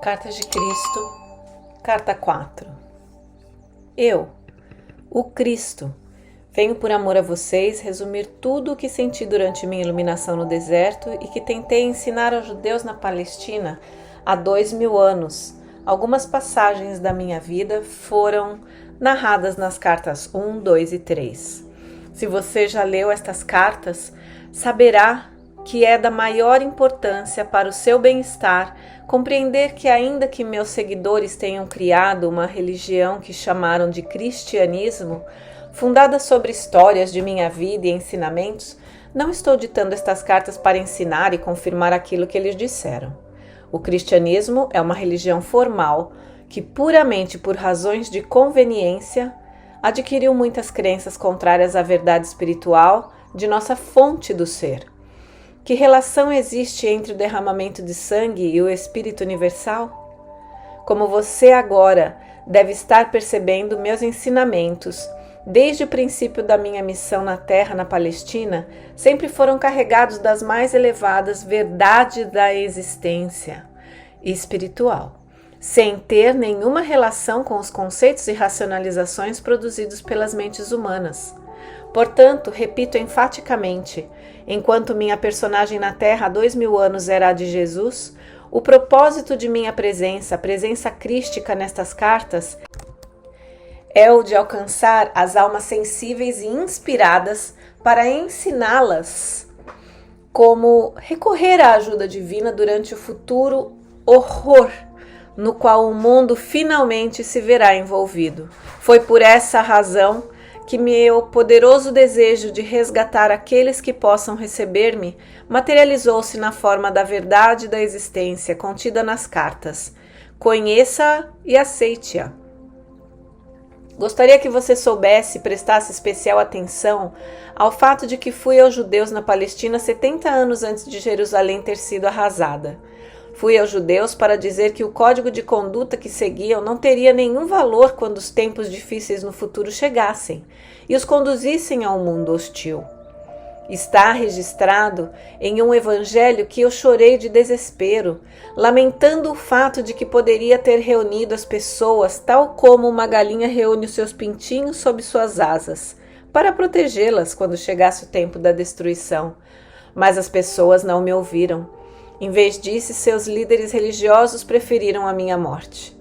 Cartas de Cristo, Carta 4. Eu, o Cristo, venho por amor a vocês resumir tudo o que senti durante minha iluminação no deserto e que tentei ensinar aos judeus na Palestina há 2000 anos. Algumas passagens da minha vida foram narradas nas cartas 1, 2 e 3. Se você já leu estas cartas, saberá que é da maior importância para o seu bem-estar compreender que, ainda que meus seguidores tenham criado uma religião que chamaram de cristianismo, fundada sobre histórias de minha vida e ensinamentos, não estou ditando estas cartas para ensinar e confirmar aquilo que eles disseram. O cristianismo é uma religião formal que, puramente por razões de conveniência, adquiriu muitas crenças contrárias à verdade espiritual de nossa fonte do ser. Que relação existe entre o derramamento de sangue e o Espírito Universal? Como você agora deve estar percebendo, meus ensinamentos, desde o princípio da minha missão na Terra, na Palestina, sempre foram carregados das mais elevadas verdades da existência espiritual, sem ter nenhuma relação com os conceitos e racionalizações produzidos pelas mentes humanas. Portanto, repito enfaticamente, enquanto minha personagem na Terra há 2000 anos era a de Jesus, o propósito de minha presença, a presença crística nestas cartas, é o de alcançar as almas sensíveis e inspiradas para ensiná-las como recorrer à ajuda divina durante o futuro horror no qual o mundo finalmente se verá envolvido. Foi por essa razão que meu poderoso desejo de resgatar aqueles que possam receber-me materializou-se na forma da verdade da existência contida nas cartas. Conheça-a e aceite-a. Gostaria que você soubesse e prestasse especial atenção ao fato de que fui aos judeus na Palestina 70 anos antes de Jerusalém ter sido arrasada. Fui aos judeus para dizer que o código de conduta que seguiam não teria nenhum valor quando os tempos difíceis no futuro chegassem e os conduzissem ao mundo hostil. Está registrado em um evangelho que eu chorei de desespero, lamentando o fato de que poderia ter reunido as pessoas tal como uma galinha reúne os seus pintinhos sob suas asas, para protegê-las quando chegasse o tempo da destruição. Mas as pessoas não me ouviram. Em vez disso, seus líderes religiosos preferiram a minha morte.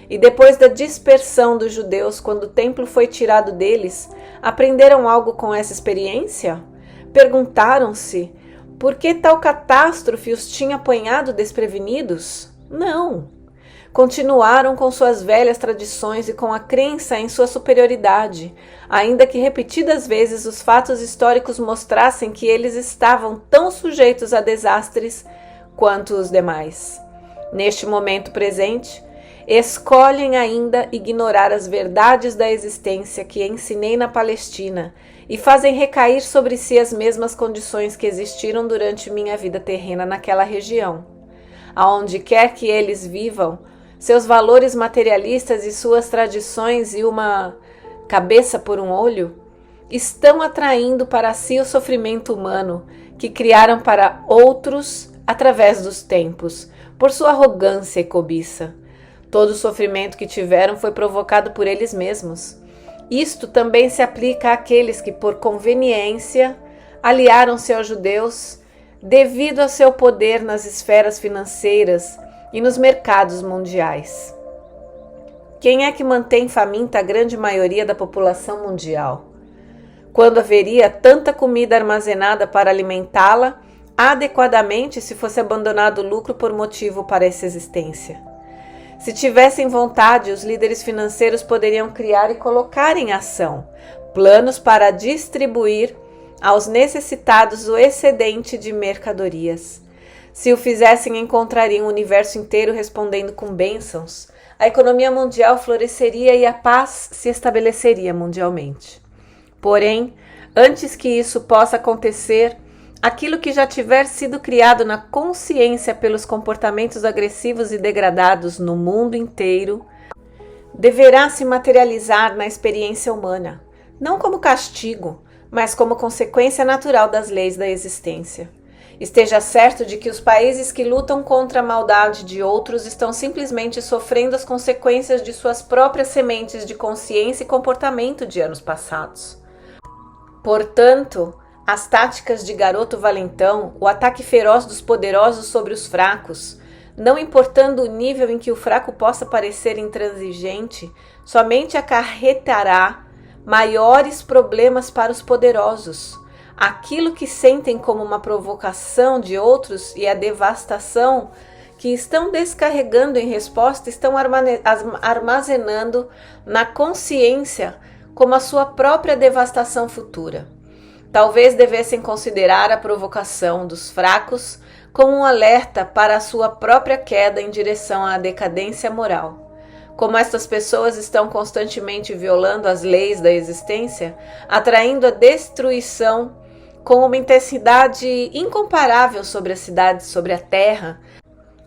E depois da dispersão dos judeus, quando o templo foi tirado deles, aprenderam algo com essa experiência? Perguntaram-se por que tal catástrofe os tinha apanhado desprevenidos? Não. Continuaram com suas velhas tradições e com a crença em sua superioridade, ainda que repetidas vezes os fatos históricos mostrassem que eles estavam tão sujeitos a desastres quanto os demais. Neste momento presente, escolhem ainda ignorar as verdades da existência que ensinei na Palestina e fazem recair sobre si as mesmas condições que existiram durante minha vida terrena naquela região. Aonde quer que eles vivam, seus valores materialistas e suas tradições e uma cabeça por um olho estão atraindo para si o sofrimento humano que criaram para outros através dos tempos, por sua arrogância e cobiça. Todo o sofrimento que tiveram foi provocado por eles mesmos. Isto também se aplica àqueles que, por conveniência, aliaram-se aos judeus devido ao seu poder nas esferas financeiras e nos mercados mundiais. Quem é que mantém faminta a grande maioria da população mundial? Quando haveria tanta comida armazenada para alimentá-la, adequadamente se fosse abandonado o lucro por motivo para essa existência. Se tivessem vontade, os líderes financeiros poderiam criar e colocar em ação planos para distribuir aos necessitados o excedente de mercadorias. Se o fizessem, encontrariam o universo inteiro respondendo com bênçãos, a economia mundial floresceria e a paz se estabeleceria mundialmente. Porém, antes que isso possa acontecer, aquilo que já tiver sido criado na consciência pelos comportamentos agressivos e degradados no mundo inteiro, deverá se materializar na experiência humana, não como castigo, mas como consequência natural das leis da existência. Esteja certo de que os países que lutam contra a maldade de outros estão simplesmente sofrendo as consequências de suas próprias sementes de consciência e comportamento de anos passados. Portanto, as táticas de garoto valentão, o ataque feroz dos poderosos sobre os fracos, não importando o nível em que o fraco possa parecer intransigente, somente acarretará maiores problemas para os poderosos. Aquilo que sentem como uma provocação de outros e a devastação que estão descarregando em resposta estão armazenando na consciência como a sua própria devastação futura. Talvez devessem considerar a provocação dos fracos como um alerta para a sua própria queda em direção à decadência moral. Como estas pessoas estão constantemente violando as leis da existência, atraindo a destruição com uma intensidade incomparável sobre as cidades, sobre a terra,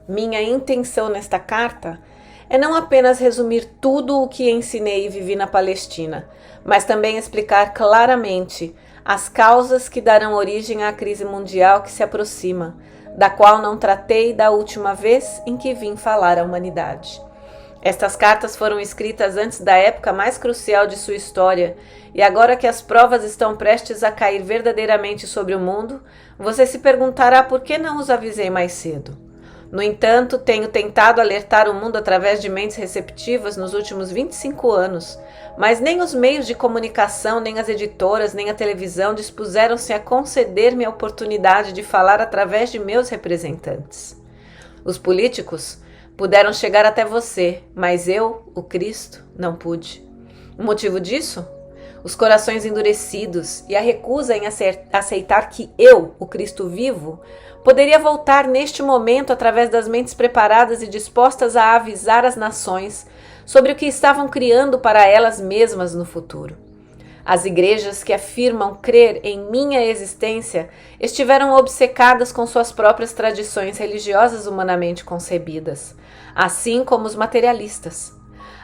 minha intenção nesta carta é não apenas resumir tudo o que ensinei e vivi na Palestina, mas também explicar claramente as causas que darão origem à crise mundial que se aproxima, da qual não tratei da última vez em que vim falar à humanidade. Estas cartas foram escritas antes da época mais crucial de sua história, e agora que as provas estão prestes a cair verdadeiramente sobre o mundo, você se perguntará por que não os avisei mais cedo. No entanto, tenho tentado alertar o mundo através de mentes receptivas nos últimos 25 anos, mas nem os meios de comunicação, nem as editoras, nem a televisão dispuseram-se a conceder-me a oportunidade de falar através de meus representantes. Os políticos puderam chegar até você, mas eu, o Cristo, não pude. O motivo disso? Os corações endurecidos e a recusa em aceitar que eu, o Cristo vivo, poderia voltar neste momento através das mentes preparadas e dispostas a avisar as nações sobre o que estavam criando para elas mesmas no futuro. As igrejas que afirmam crer em minha existência estiveram obcecadas com suas próprias tradições religiosas humanamente concebidas, assim como os materialistas.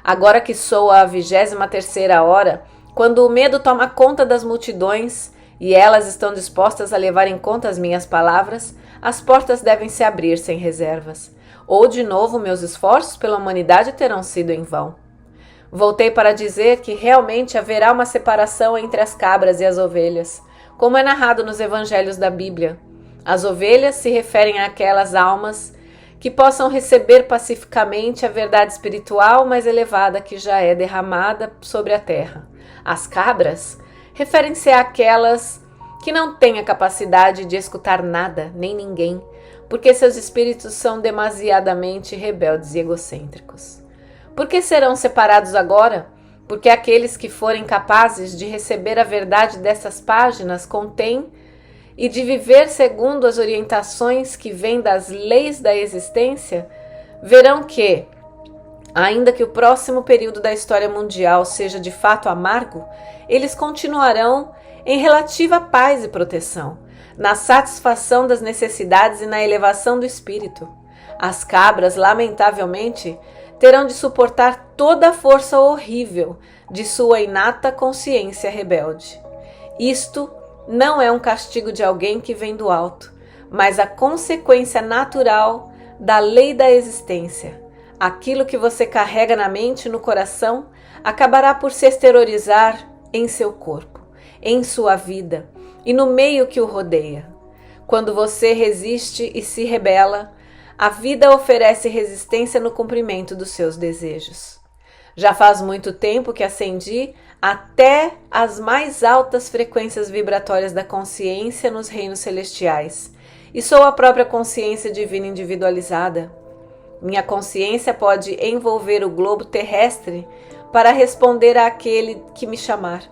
Agora que sou a 23ª hora, quando o medo toma conta das multidões e elas estão dispostas a levar em conta as minhas palavras, as portas devem se abrir sem reservas. Ou, de novo, meus esforços pela humanidade terão sido em vão. Voltei para dizer que realmente haverá uma separação entre as cabras e as ovelhas, como é narrado nos evangelhos da Bíblia. As ovelhas se referem àquelas almas que possam receber pacificamente a verdade espiritual mais elevada que já é derramada sobre a terra. As cabras referem-se àquelas que não têm a capacidade de escutar nada, nem ninguém, porque seus espíritos são demasiadamente rebeldes e egocêntricos. Por que serão separados agora? Porque aqueles que forem capazes de receber a verdade dessas páginas contêm e de viver segundo as orientações que vêm das leis da existência, verão que, ainda que o próximo período da história mundial seja de fato amargo, eles continuarão em relativa paz e proteção, na satisfação das necessidades e na elevação do espírito. As cabras, lamentavelmente, terão de suportar toda a força horrível de sua inata consciência rebelde. Isto não é um castigo de alguém que vem do alto, mas a consequência natural da lei da existência. Aquilo que você carrega na mente e no coração acabará por se exteriorizar em seu corpo, em sua vida e no meio que o rodeia. Quando você resiste e se rebela, a vida oferece resistência no cumprimento dos seus desejos. Já faz muito tempo que ascendi até as mais altas frequências vibratórias da consciência nos reinos celestiais, e sou a própria consciência divina individualizada. Minha consciência pode envolver o globo terrestre para responder àquele que me chamar.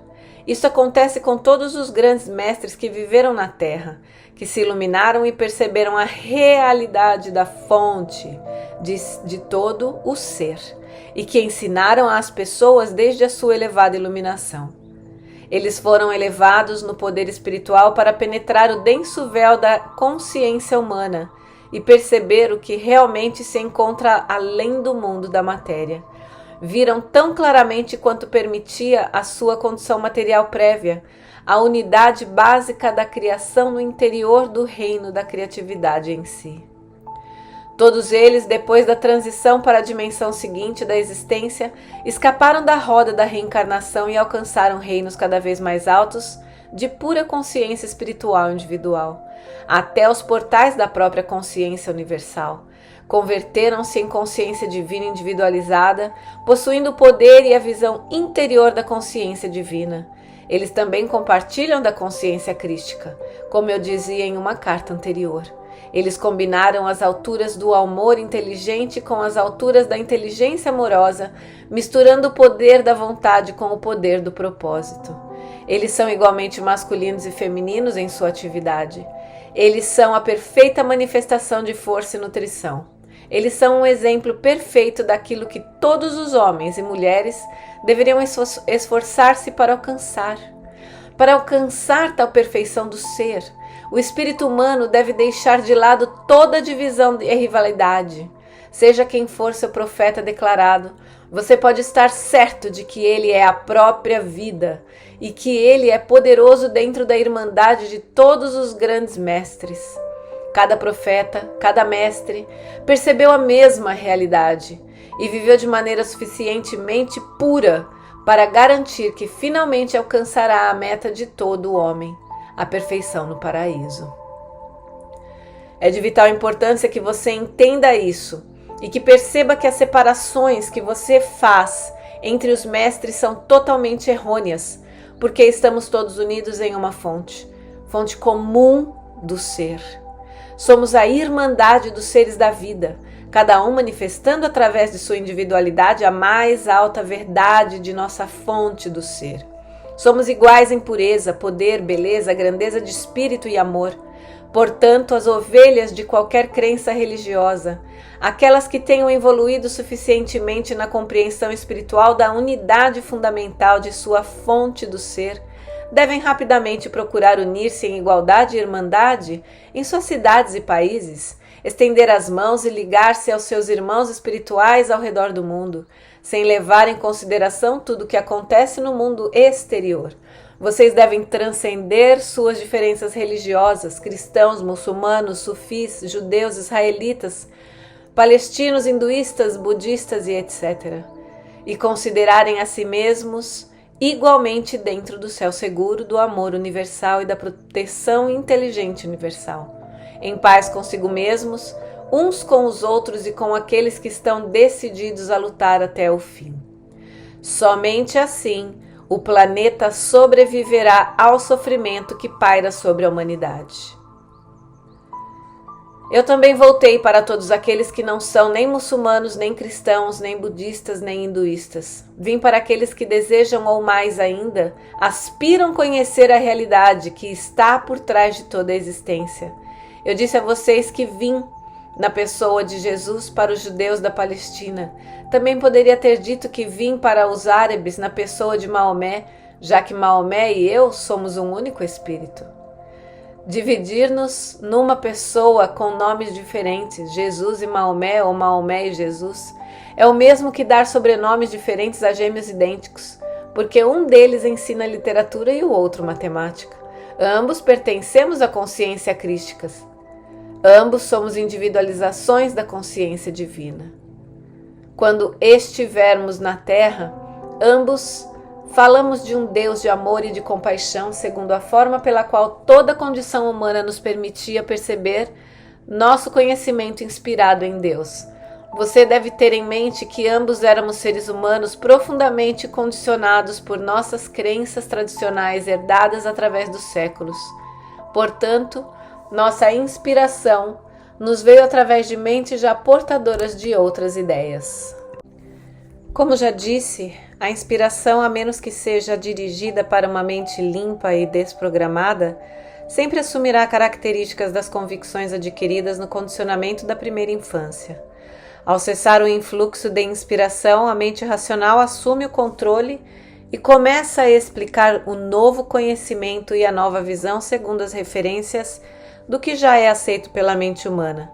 Isso acontece com todos os grandes mestres que viveram na Terra, que se iluminaram e perceberam a realidade da fonte de todo o ser, e que ensinaram às pessoas desde a sua elevada iluminação. Eles foram elevados no poder espiritual para penetrar o denso véu da consciência humana e perceber o que realmente se encontra além do mundo da matéria. Viram tão claramente quanto permitia a sua condição material prévia a unidade básica da criação no interior do reino da criatividade em si. Todos eles, depois da transição para a dimensão seguinte da existência, escaparam da roda da reencarnação e alcançaram reinos cada vez mais altos de pura consciência espiritual individual, até os portais da própria consciência universal. Converteram-se em consciência divina individualizada, possuindo o poder e a visão interior da consciência divina. Eles também compartilham da consciência crística, como eu dizia em uma carta anterior. Eles combinaram as alturas do amor inteligente com as alturas da inteligência amorosa, misturando o poder da vontade com o poder do propósito. Eles são igualmente masculinos e femininos em sua atividade. Eles são a perfeita manifestação de força e nutrição. Eles são um exemplo perfeito daquilo que todos os homens e mulheres deveriam esforçar-se para alcançar. Para alcançar tal perfeição do ser, o espírito humano deve deixar de lado toda divisão e rivalidade. Seja quem for seu profeta declarado, você pode estar certo de que ele é a própria vida e que ele é poderoso dentro da irmandade de todos os grandes mestres. Cada profeta, cada mestre, percebeu a mesma realidade e viveu de maneira suficientemente pura para garantir que finalmente alcançará a meta de todo o homem, a perfeição no paraíso. É de vital importância que você entenda isso e que perceba que as separações que você faz entre os mestres são totalmente errôneas, porque estamos todos unidos em uma fonte comum do ser. Somos a irmandade dos seres da vida, cada um manifestando através de sua individualidade a mais alta verdade de nossa fonte do ser. Somos iguais em pureza, poder, beleza, grandeza de espírito e amor. Portanto, as ovelhas de qualquer crença religiosa, aquelas que tenham evoluído suficientemente na compreensão espiritual da unidade fundamental de sua fonte do ser, devem rapidamente procurar unir-se em igualdade e irmandade em suas cidades e países, estender as mãos e ligar-se aos seus irmãos espirituais ao redor do mundo, sem levar em consideração tudo o que acontece no mundo exterior. Vocês devem transcender suas diferenças religiosas, cristãos, muçulmanos, sufis, judeus, israelitas, palestinos, hinduístas, budistas e etc. E considerarem a si mesmos igualmente dentro do céu seguro, do amor universal e da proteção inteligente universal, em paz consigo mesmos, uns com os outros e com aqueles que estão decididos a lutar até o fim. Somente assim o planeta sobreviverá ao sofrimento que paira sobre a humanidade. Eu também voltei para todos aqueles que não são nem muçulmanos, nem cristãos, nem budistas, nem hinduístas. Vim para aqueles que desejam ou mais ainda, aspiram conhecer a realidade que está por trás de toda a existência. Eu disse a vocês que vim na pessoa de Jesus para os judeus da Palestina. Também poderia ter dito que vim para os árabes na pessoa de Maomé, já que Maomé e eu somos um único espírito. Dividir-nos numa pessoa com nomes diferentes, Jesus e Maomé ou Maomé e Jesus, é o mesmo que dar sobrenomes diferentes a gêmeos idênticos, porque um deles ensina literatura e o outro matemática. Ambos pertencemos à consciência crística. Ambos somos individualizações da consciência divina. Quando estivermos na Terra, ambos falamos de um Deus de amor e de compaixão, segundo a forma pela qual toda condição humana nos permitia perceber nosso conhecimento inspirado em Deus. Você deve ter em mente que ambos éramos seres humanos profundamente condicionados por nossas crenças tradicionais herdadas através dos séculos. Portanto, nossa inspiração nos veio através de mentes já portadoras de outras ideias. Como já disse, a inspiração, a menos que seja dirigida para uma mente limpa e desprogramada, sempre assumirá características das convicções adquiridas no condicionamento da primeira infância. Ao cessar o influxo de inspiração, a mente racional assume o controle e começa a explicar o novo conhecimento e a nova visão segundo as referências do que já é aceito pela mente humana.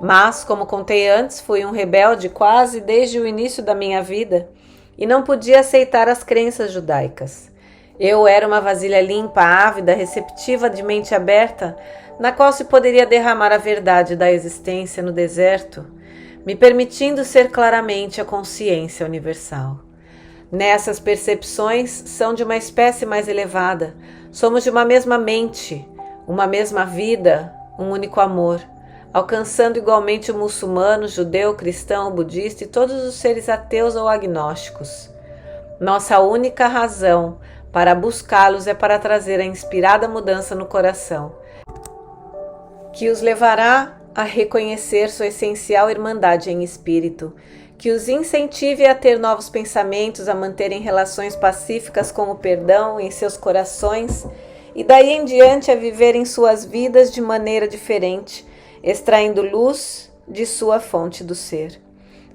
Mas, como contei antes, fui um rebelde quase desde o início da minha vida e não podia aceitar as crenças judaicas. Eu era uma vasilha limpa, ávida, receptiva, de mente aberta, na qual se poderia derramar a verdade da existência no deserto, me permitindo ser claramente a consciência universal. Nessas percepções são de uma espécie mais elevada, somos de uma mesma mente, uma mesma vida, um único amor, alcançando igualmente o muçulmano, judeu, cristão, budista e todos os seres ateus ou agnósticos. Nossa única razão para buscá-los é para trazer a inspirada mudança no coração, que os levará a reconhecer sua essencial irmandade em espírito, que os incentive a ter novos pensamentos, a manterem relações pacíficas com o perdão em seus corações e daí em diante a viverem suas vidas de maneira diferente, extraindo luz de sua fonte do ser.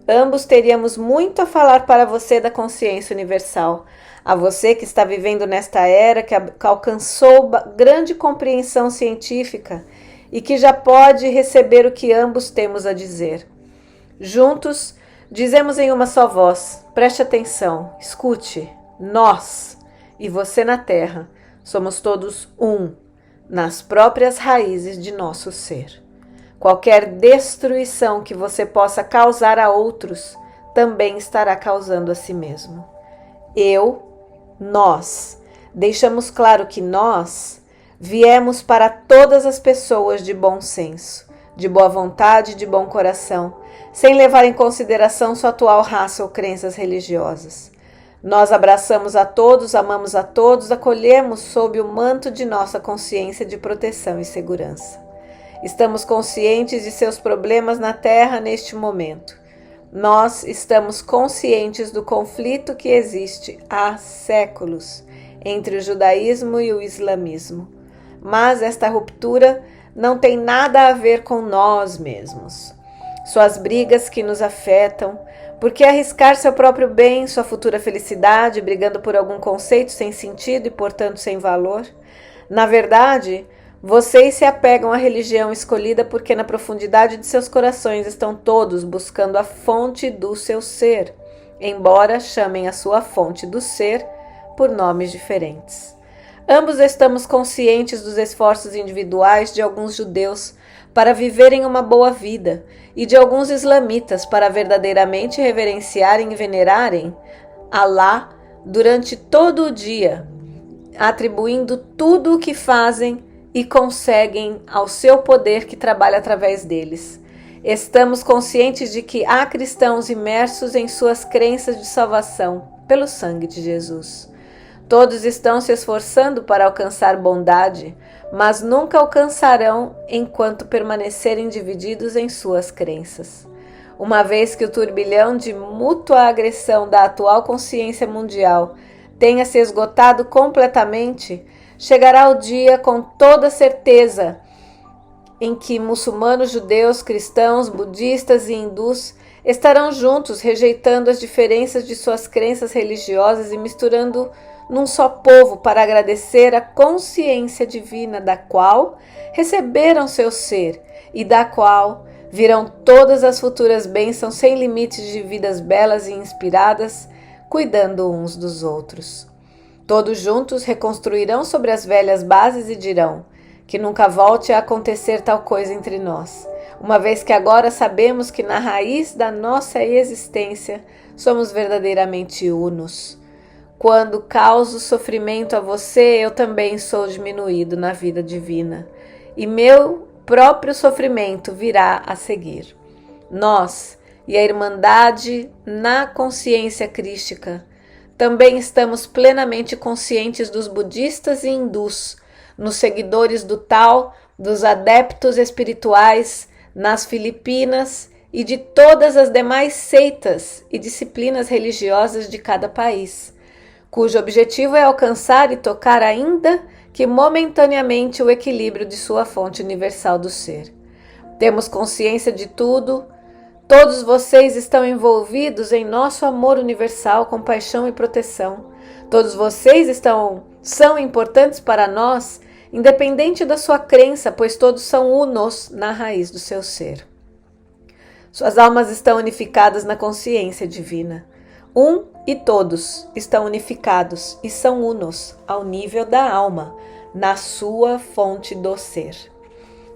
Ambos teríamos muito a falar para você da consciência universal, a você que está vivendo nesta era, que alcançou grande compreensão científica e que já pode receber o que ambos temos a dizer. Juntos, dizemos em uma só voz, preste atenção, escute, nós e você na Terra somos todos um, nas próprias raízes de nosso ser. Qualquer destruição que você possa causar a outros, também estará causando a si mesmo. Nós, deixamos claro que nós viemos para todas as pessoas de bom senso, de boa vontade e de bom coração, sem levar em consideração sua atual raça ou crenças religiosas. Nós abraçamos a todos, amamos a todos, acolhemos sob o manto de nossa consciência de proteção e segurança. Estamos conscientes de seus problemas na Terra neste momento. Nós estamos conscientes do conflito que existe há séculos entre o judaísmo e o islamismo. Mas esta ruptura não tem nada a ver com nós mesmos. Suas brigas que nos afetam, por que arriscar seu próprio bem, sua futura felicidade, brigando por algum conceito sem sentido e, portanto, sem valor? Na verdade, vocês se apegam à religião escolhida porque na profundidade de seus corações estão todos buscando a fonte do seu ser, embora chamem a sua fonte do ser por nomes diferentes. Ambos estamos conscientes dos esforços individuais de alguns judeus para viverem uma boa vida e de alguns islamitas para verdadeiramente reverenciarem e venerarem Alá durante todo o dia, atribuindo tudo o que fazem e conseguem ao seu poder que trabalha através deles. Estamos conscientes de que há cristãos imersos em suas crenças de salvação pelo sangue de Jesus. Todos estão se esforçando para alcançar bondade, mas nunca alcançarão enquanto permanecerem divididos em suas crenças. Uma vez que o turbilhão de mútua agressão da atual consciência mundial tenha se esgotado completamente, chegará o dia com toda certeza em que muçulmanos, judeus, cristãos, budistas e hindus estarão juntos, rejeitando as diferenças de suas crenças religiosas e misturando num só povo para agradecer a consciência divina da qual receberam seu ser e da qual virão todas as futuras bênçãos sem limites de vidas belas e inspiradas, cuidando uns dos outros. Todos juntos reconstruirão sobre as velhas bases e dirão que nunca volte a acontecer tal coisa entre nós, uma vez que agora sabemos que na raiz da nossa existência somos verdadeiramente unos. Quando causo sofrimento a você, eu também sou diminuído na vida divina, e meu próprio sofrimento virá a seguir. Nós e a Irmandade na consciência crística também estamos plenamente conscientes dos budistas e hindus, nos seguidores do Tao, dos adeptos espirituais nas Filipinas e de todas as demais seitas e disciplinas religiosas de cada país, cujo objetivo é alcançar e tocar ainda que momentaneamente o equilíbrio de sua fonte universal do ser. Temos consciência de tudo. Todos vocês estão envolvidos em nosso amor universal, compaixão e proteção. Todos vocês são importantes para nós, independente da sua crença, pois todos são unos na raiz do seu ser. Suas almas estão unificadas na consciência divina. Um e todos estão unificados e são unos ao nível da alma, na sua fonte do ser.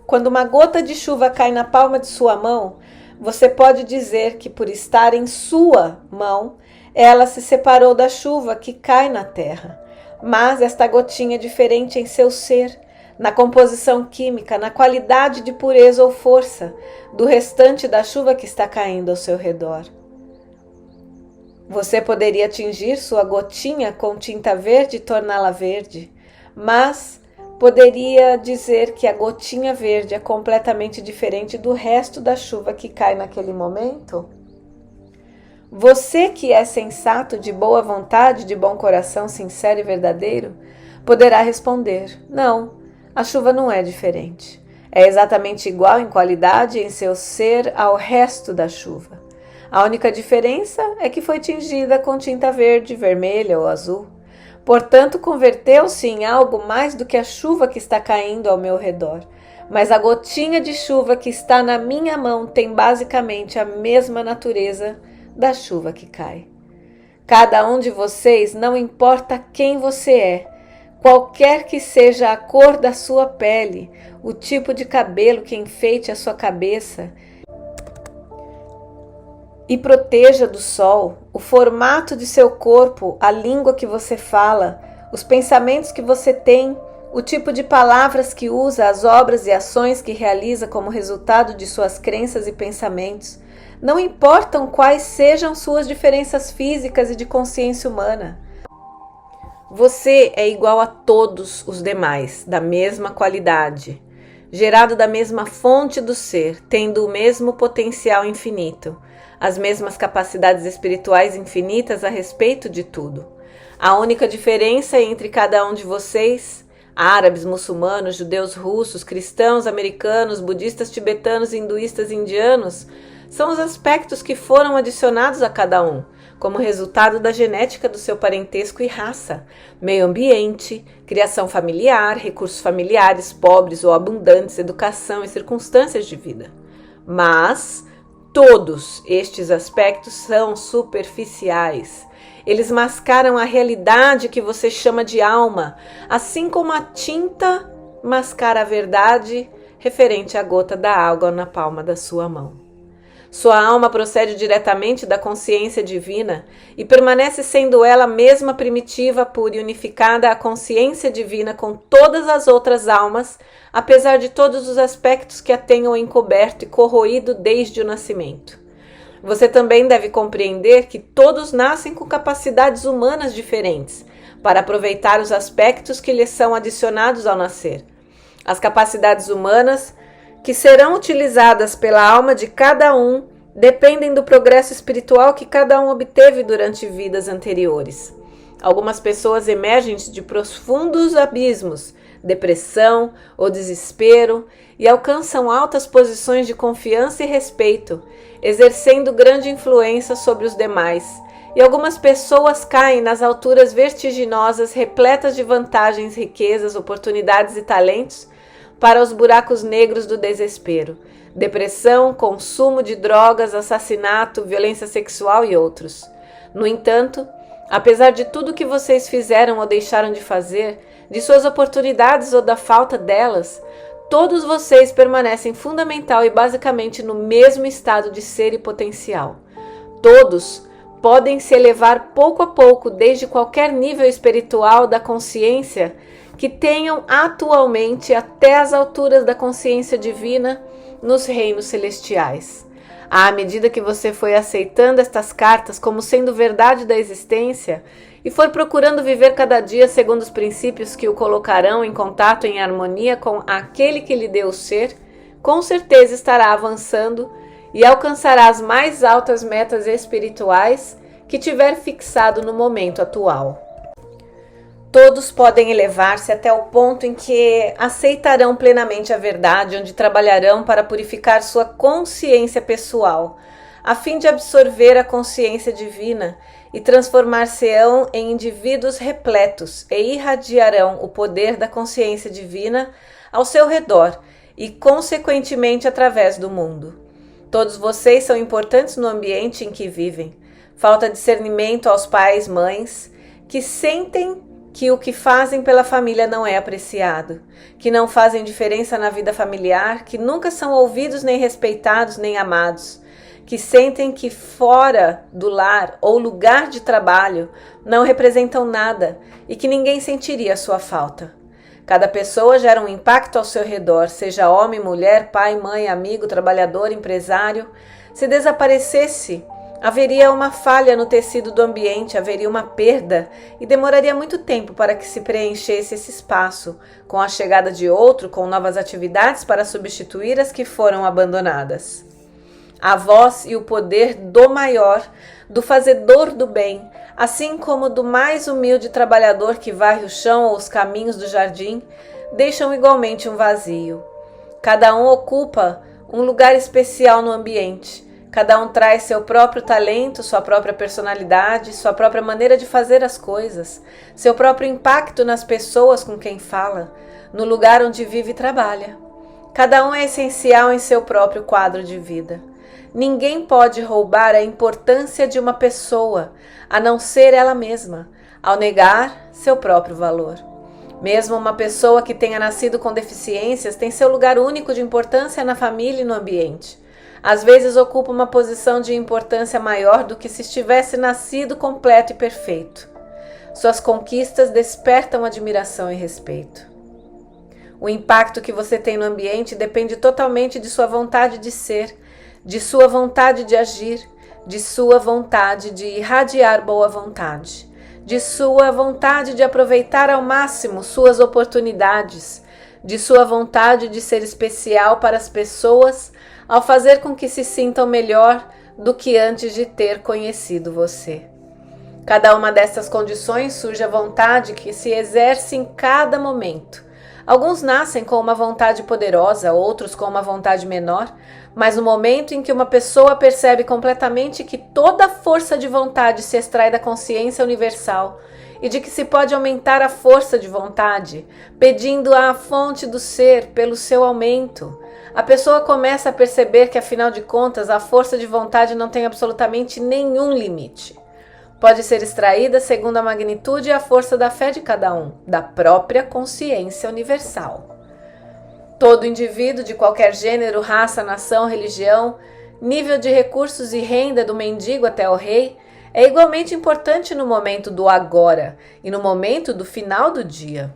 Quando uma gota de chuva cai na palma de sua mão, você pode dizer que por estar em sua mão, ela se separou da chuva que cai na terra. Mas esta gotinha é diferente em seu ser, na composição química, na qualidade de pureza ou força do restante da chuva que está caindo ao seu redor. Você poderia atingir sua gotinha com tinta verde e torná-la verde, mas poderia dizer que a gotinha verde é completamente diferente do resto da chuva que cai naquele momento? Você que é sensato, de boa vontade, de bom coração, sincero e verdadeiro, poderá responder: não, a chuva não é diferente. É exatamente igual em qualidade em seu ser ao resto da chuva. A única diferença é que foi tingida com tinta verde, vermelha ou azul. Portanto, converteu-se em algo mais do que a chuva que está caindo ao meu redor. Mas a gotinha de chuva que está na minha mão tem basicamente a mesma natureza da chuva que cai. Cada um de vocês, não importa quem você é, qualquer que seja a cor da sua pele, o tipo de cabelo que enfeite a sua cabeça e proteja do sol, o formato de seu corpo, a língua que você fala, os pensamentos que você tem, o tipo de palavras que usa, as obras e ações que realiza como resultado de suas crenças e pensamentos, não importam quais sejam suas diferenças físicas e de consciência humana. Você é igual a todos os demais, da mesma qualidade, gerado da mesma fonte do ser, tendo o mesmo potencial infinito, as mesmas capacidades espirituais infinitas a respeito de tudo. A única diferença entre cada um de vocês, árabes, muçulmanos, judeus, russos, cristãos, americanos, budistas, tibetanos, hinduístas, indianos, são os aspectos que foram adicionados a cada um, como resultado da genética do seu parentesco e raça, meio ambiente, criação familiar, recursos familiares, pobres ou abundantes, educação e circunstâncias de vida. Mas todos estes aspectos são superficiais. Eles mascaram a realidade que você chama de alma, assim como a tinta mascara a verdade referente à gota da água na palma da sua mão. Sua alma procede diretamente da consciência divina e permanece sendo ela mesma primitiva, pura e unificada à consciência divina com todas as outras almas, apesar de todos os aspectos que a tenham encoberto e corroído desde o nascimento. Você também deve compreender que todos nascem com capacidades humanas diferentes, para aproveitar os aspectos que lhes são adicionados ao nascer. As capacidades humanas que serão utilizadas pela alma de cada um dependem do progresso espiritual que cada um obteve durante vidas anteriores. Algumas pessoas emergem de profundos abismos, depressão ou desespero e alcançam altas posições de confiança e respeito, exercendo grande influência sobre os demais. E algumas pessoas caem nas alturas vertiginosas, repletas de vantagens, riquezas, oportunidades e talentos, para os buracos negros do desespero, depressão, consumo de drogas, assassinato, violência sexual e outros. No entanto, apesar de tudo que vocês fizeram ou deixaram de fazer, de suas oportunidades ou da falta delas, todos vocês permanecem fundamental e basicamente no mesmo estado de ser e potencial. Todos podem se elevar pouco a pouco desde qualquer nível espiritual da consciência que tenham atualmente até as alturas da consciência divina nos reinos celestiais. À medida que você foi aceitando estas cartas como sendo verdade da existência e for procurando viver cada dia segundo os princípios que o colocarão em contato em harmonia com aquele que lhe deu o ser, com certeza estará avançando e alcançará as mais altas metas espirituais que tiver fixado no momento atual. Todos podem elevar-se até o ponto em que aceitarão plenamente a verdade, onde trabalharão para purificar sua consciência pessoal, a fim de absorver a consciência divina e transformar-se-ão em indivíduos repletos e irradiarão o poder da consciência divina ao seu redor e, consequentemente, através do mundo. Todos vocês são importantes no ambiente em que vivem. falta discernimento aos pais, mães, que sentem que o que fazem pela família não é apreciado, que não fazem diferença na vida familiar, que nunca são ouvidos, nem respeitados, nem amados, que sentem que fora do lar ou lugar de trabalho não representam nada e que ninguém sentiria a sua falta. Cada pessoa gera um impacto ao seu redor, seja homem, mulher, pai, mãe, amigo, trabalhador, empresário. Se desaparecesse, haveria uma falha no tecido do ambiente, haveria uma perda e demoraria muito tempo para que se preenchesse esse espaço, com a chegada de outro, com novas atividades para substituir as que foram abandonadas. A voz e o poder do maior, do fazedor do bem, assim como do mais humilde trabalhador que varre o chão ou os caminhos do jardim, deixam igualmente um vazio. Cada um ocupa um lugar especial no ambiente. Cada um traz seu próprio talento, sua própria personalidade, sua própria maneira de fazer as coisas, seu próprio impacto nas pessoas com quem fala, no lugar onde vive e trabalha. Cada um é essencial em seu próprio quadro de vida. Ninguém pode roubar a importância de uma pessoa, a não ser ela mesma, ao negar seu próprio valor. Mesmo uma pessoa que tenha nascido com deficiências tem seu lugar único de importância na família e no ambiente. Às vezes ocupa uma posição de importância maior do que se estivesse nascido completo e perfeito. Suas conquistas despertam admiração e respeito. O impacto que você tem no ambiente depende totalmente de sua vontade de ser, de sua vontade de agir, de sua vontade de irradiar boa vontade, de sua vontade de aproveitar ao máximo suas oportunidades, de sua vontade de ser especial para as pessoas ao fazer com que se sintam melhor do que antes de ter conhecido você. Cada uma dessas condições surge a vontade que se exerce em cada momento. Alguns nascem com uma vontade poderosa, outros com uma vontade menor, mas no momento em que uma pessoa percebe completamente que toda a força de vontade se extrai da consciência universal e de que se pode aumentar a força de vontade, pedindo à fonte do ser pelo seu aumento, a pessoa começa a perceber que, afinal de contas, a força de vontade não tem absolutamente nenhum limite. Pode ser extraída segundo a magnitude e a força da fé de cada um, da própria consciência universal. Todo indivíduo de qualquer gênero, raça, nação, religião, nível de recursos e renda do mendigo até o rei, é igualmente importante no momento do agora e no momento do final do dia.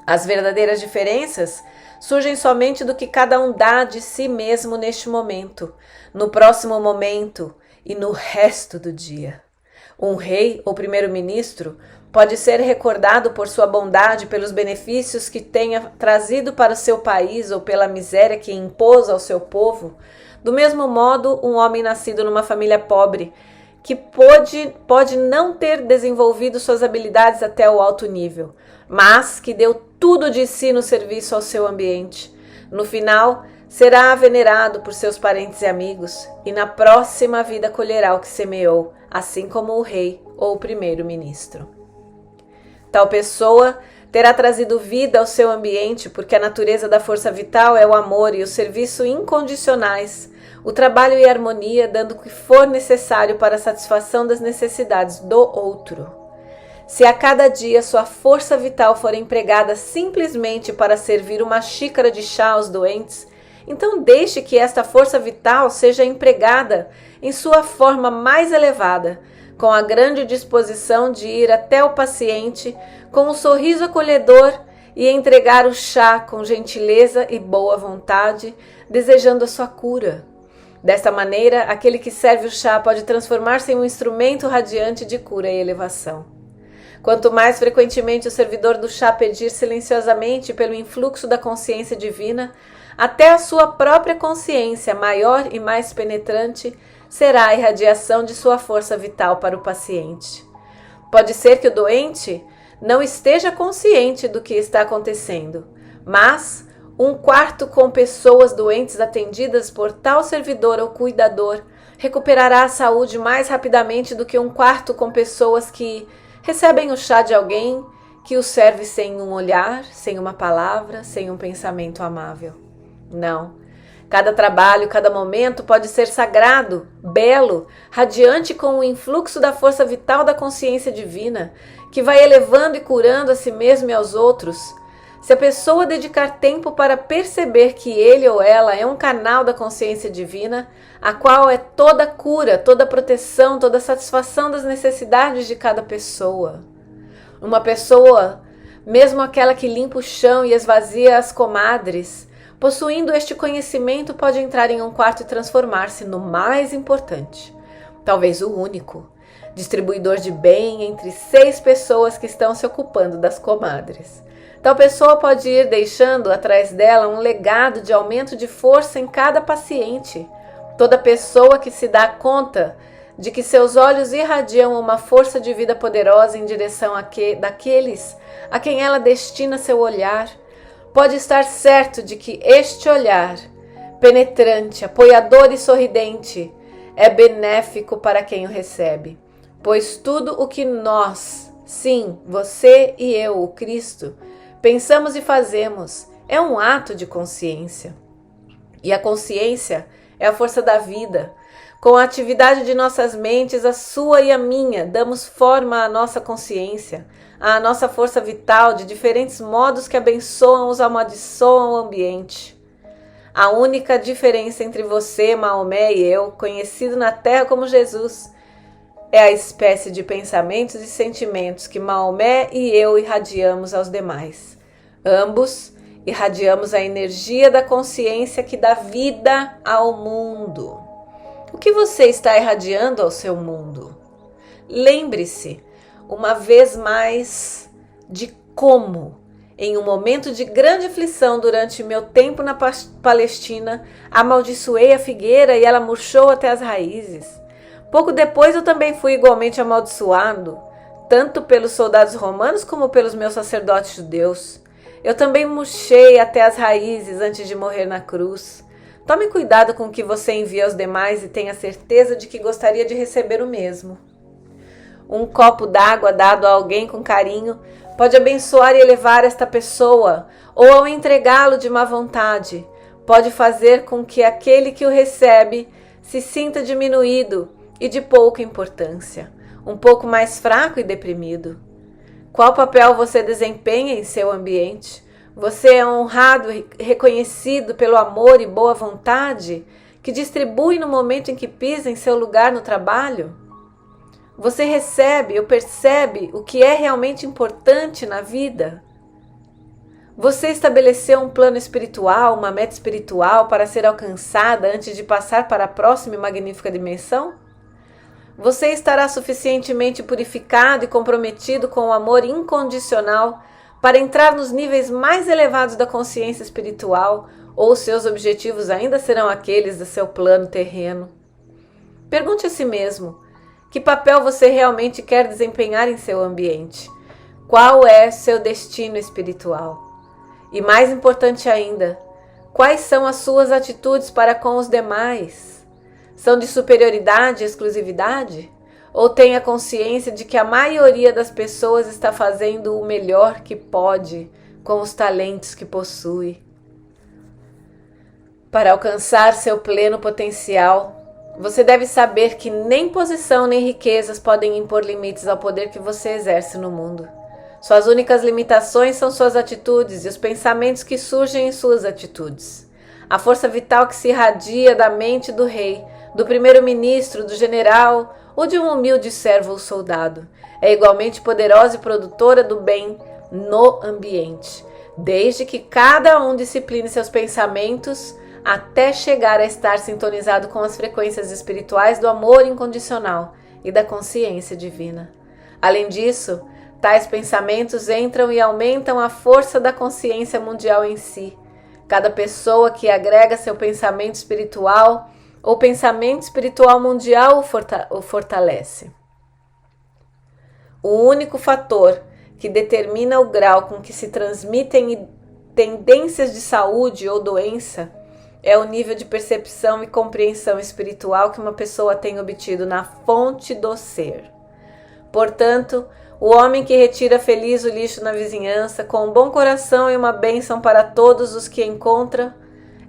As verdadeiras diferenças surgem somente do que cada um dá de si mesmo neste momento, no próximo momento e no resto do dia. Um rei ou primeiro-ministro pode ser recordado por sua bondade, pelos benefícios que tenha trazido para o seu país ou pela miséria que impôs ao seu povo. Do mesmo modo, um homem nascido numa família pobre, que pode não ter desenvolvido suas habilidades até o alto nível, mas que deu tudo de si no serviço ao seu ambiente. No final, será venerado por seus parentes e amigos, e na próxima vida colherá o que semeou, assim como o rei ou o primeiro-ministro. Tal pessoa terá trazido vida ao seu ambiente, porque a natureza da força vital é o amor e o serviço incondicionais, o trabalho e a harmonia, dando o que for necessário para a satisfação das necessidades do outro. Se a cada dia sua força vital for empregada simplesmente para servir uma xícara de chá aos doentes, então deixe que esta força vital seja empregada em sua forma mais elevada, com a grande disposição de ir até o paciente com um sorriso acolhedor e entregar o chá com gentileza e boa vontade, desejando a sua cura. Desta maneira, aquele que serve o chá pode transformar-se em um instrumento radiante de cura e elevação. Quanto mais frequentemente o servidor do chá pedir silenciosamente pelo influxo da consciência divina, até a sua própria consciência, maior e mais penetrante, será a irradiação de sua força vital para o paciente. Pode ser que o doente não esteja consciente do que está acontecendo, mas um quarto com pessoas doentes atendidas por tal servidor ou cuidador recuperará a saúde mais rapidamente do que um quarto com pessoas que recebem o chá de alguém que o serve sem um olhar, sem uma palavra, sem um pensamento amável. Não. Cada trabalho, cada momento pode ser sagrado, belo, radiante com o influxo da força vital da consciência divina, que vai elevando e curando a si mesmo e aos outros. Se a pessoa dedicar tempo para perceber que ele ou ela é um canal da consciência divina, a qual é toda cura, toda proteção, toda satisfação das necessidades de cada pessoa. Uma pessoa, mesmo aquela que limpa o chão e esvazia as comadres, possuindo este conhecimento, pode entrar em um quarto e transformar-se no mais importante, talvez o único, distribuidor de bem entre 6 pessoas que estão se ocupando das comadres. Tal pessoa pode ir deixando atrás dela um legado de aumento de força em cada paciente. Toda pessoa que se dá conta de que seus olhos irradiam uma força de vida poderosa em direção daqueles a quem ela destina seu olhar, pode estar certo de que este olhar, penetrante, apoiador e sorridente, é benéfico para quem o recebe, pois tudo o que nós, sim, você e eu, o Cristo, pensamos e fazemos é um ato de consciência. E a consciência é a força da vida. Com a atividade de nossas mentes, a sua e a minha, damos forma à nossa consciência, à nossa força vital de diferentes modos que abençoam ou amaldiçoam o ambiente. A única diferença entre você, Maomé e eu, conhecido na Terra como Jesus, é a espécie de pensamentos e sentimentos que Maomé e eu irradiamos aos demais. Ambos irradiamos a energia da consciência que dá vida ao mundo. O que você está irradiando ao seu mundo? Lembre-se, uma vez mais, de como, em um momento de grande aflição durante meu tempo na Palestina, amaldiçoei a figueira e ela murchou até as raízes. Pouco depois eu também fui igualmente amaldiçoado, tanto pelos soldados romanos como pelos meus sacerdotes judeus. Eu também murchei até as raízes antes de morrer na cruz. Tome cuidado com o que você envia aos demais e tenha certeza de que gostaria de receber o mesmo. Um copo d'água dado a alguém com carinho pode abençoar e elevar esta pessoa, ou ao entregá-lo de má vontade, pode fazer com que aquele que o recebe se sinta diminuído e de pouca importância, um pouco mais fraco e deprimido. Qual papel você desempenha em seu ambiente? Você é honrado e reconhecido pelo amor e boa vontade que distribui no momento em que pisa em seu lugar no trabalho? Você recebe ou percebe o que é realmente importante na vida? Você estabeleceu um plano espiritual, uma meta espiritual para ser alcançada antes de passar para a próxima e magnífica dimensão? Você estará suficientemente purificado e comprometido com o amor incondicional para entrar nos níveis mais elevados da consciência espiritual, ou seus objetivos ainda serão aqueles do seu plano terreno? Pergunte a si mesmo, que papel você realmente quer desempenhar em seu ambiente? Qual é seu destino espiritual? E mais importante ainda, quais são as suas atitudes para com os demais? São de superioridade e exclusividade? Ou tem a consciência de que a maioria das pessoas está fazendo o melhor que pode com os talentos que possui? Para alcançar seu pleno potencial, você deve saber que nem posição nem riquezas podem impor limites ao poder que você exerce no mundo. Suas únicas limitações são suas atitudes e os pensamentos que surgem em suas atitudes. A força vital que se irradia da mente do rei, do primeiro-ministro, do general ou de um humilde servo ou soldado é igualmente poderosa e produtora do bem no ambiente, desde que cada um discipline seus pensamentos até chegar a estar sintonizado com as frequências espirituais do amor incondicional e da consciência divina. Além disso, tais pensamentos entram e aumentam a força da consciência mundial em si. Cada pessoa que agrega seu pensamento espiritual ou pensamento espiritual mundial o fortalece. O único fator que determina o grau com que se transmitem tendências de saúde ou doença é o nível de percepção e compreensão espiritual que uma pessoa tem obtido na fonte do ser. Portanto, o homem que retira feliz o lixo na vizinhança, com um bom coração e uma bênção para todos os que encontra,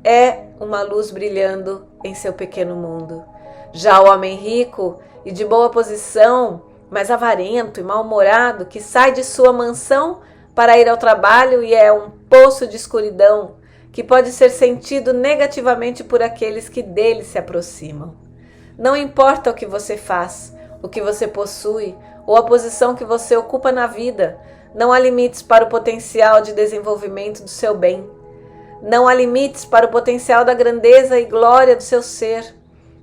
é uma luz brilhando em seu pequeno mundo. Já o homem rico e de boa posição, mas avarento e mal-humorado, que sai de sua mansão para ir ao trabalho e é um poço de escuridão, que pode ser sentido negativamente por aqueles que dele se aproximam. Não importa o que você faz, o que você possui ou a posição que você ocupa na vida, não há limites para o potencial de desenvolvimento do seu bem. Não há limites para o potencial da grandeza e glória do seu ser.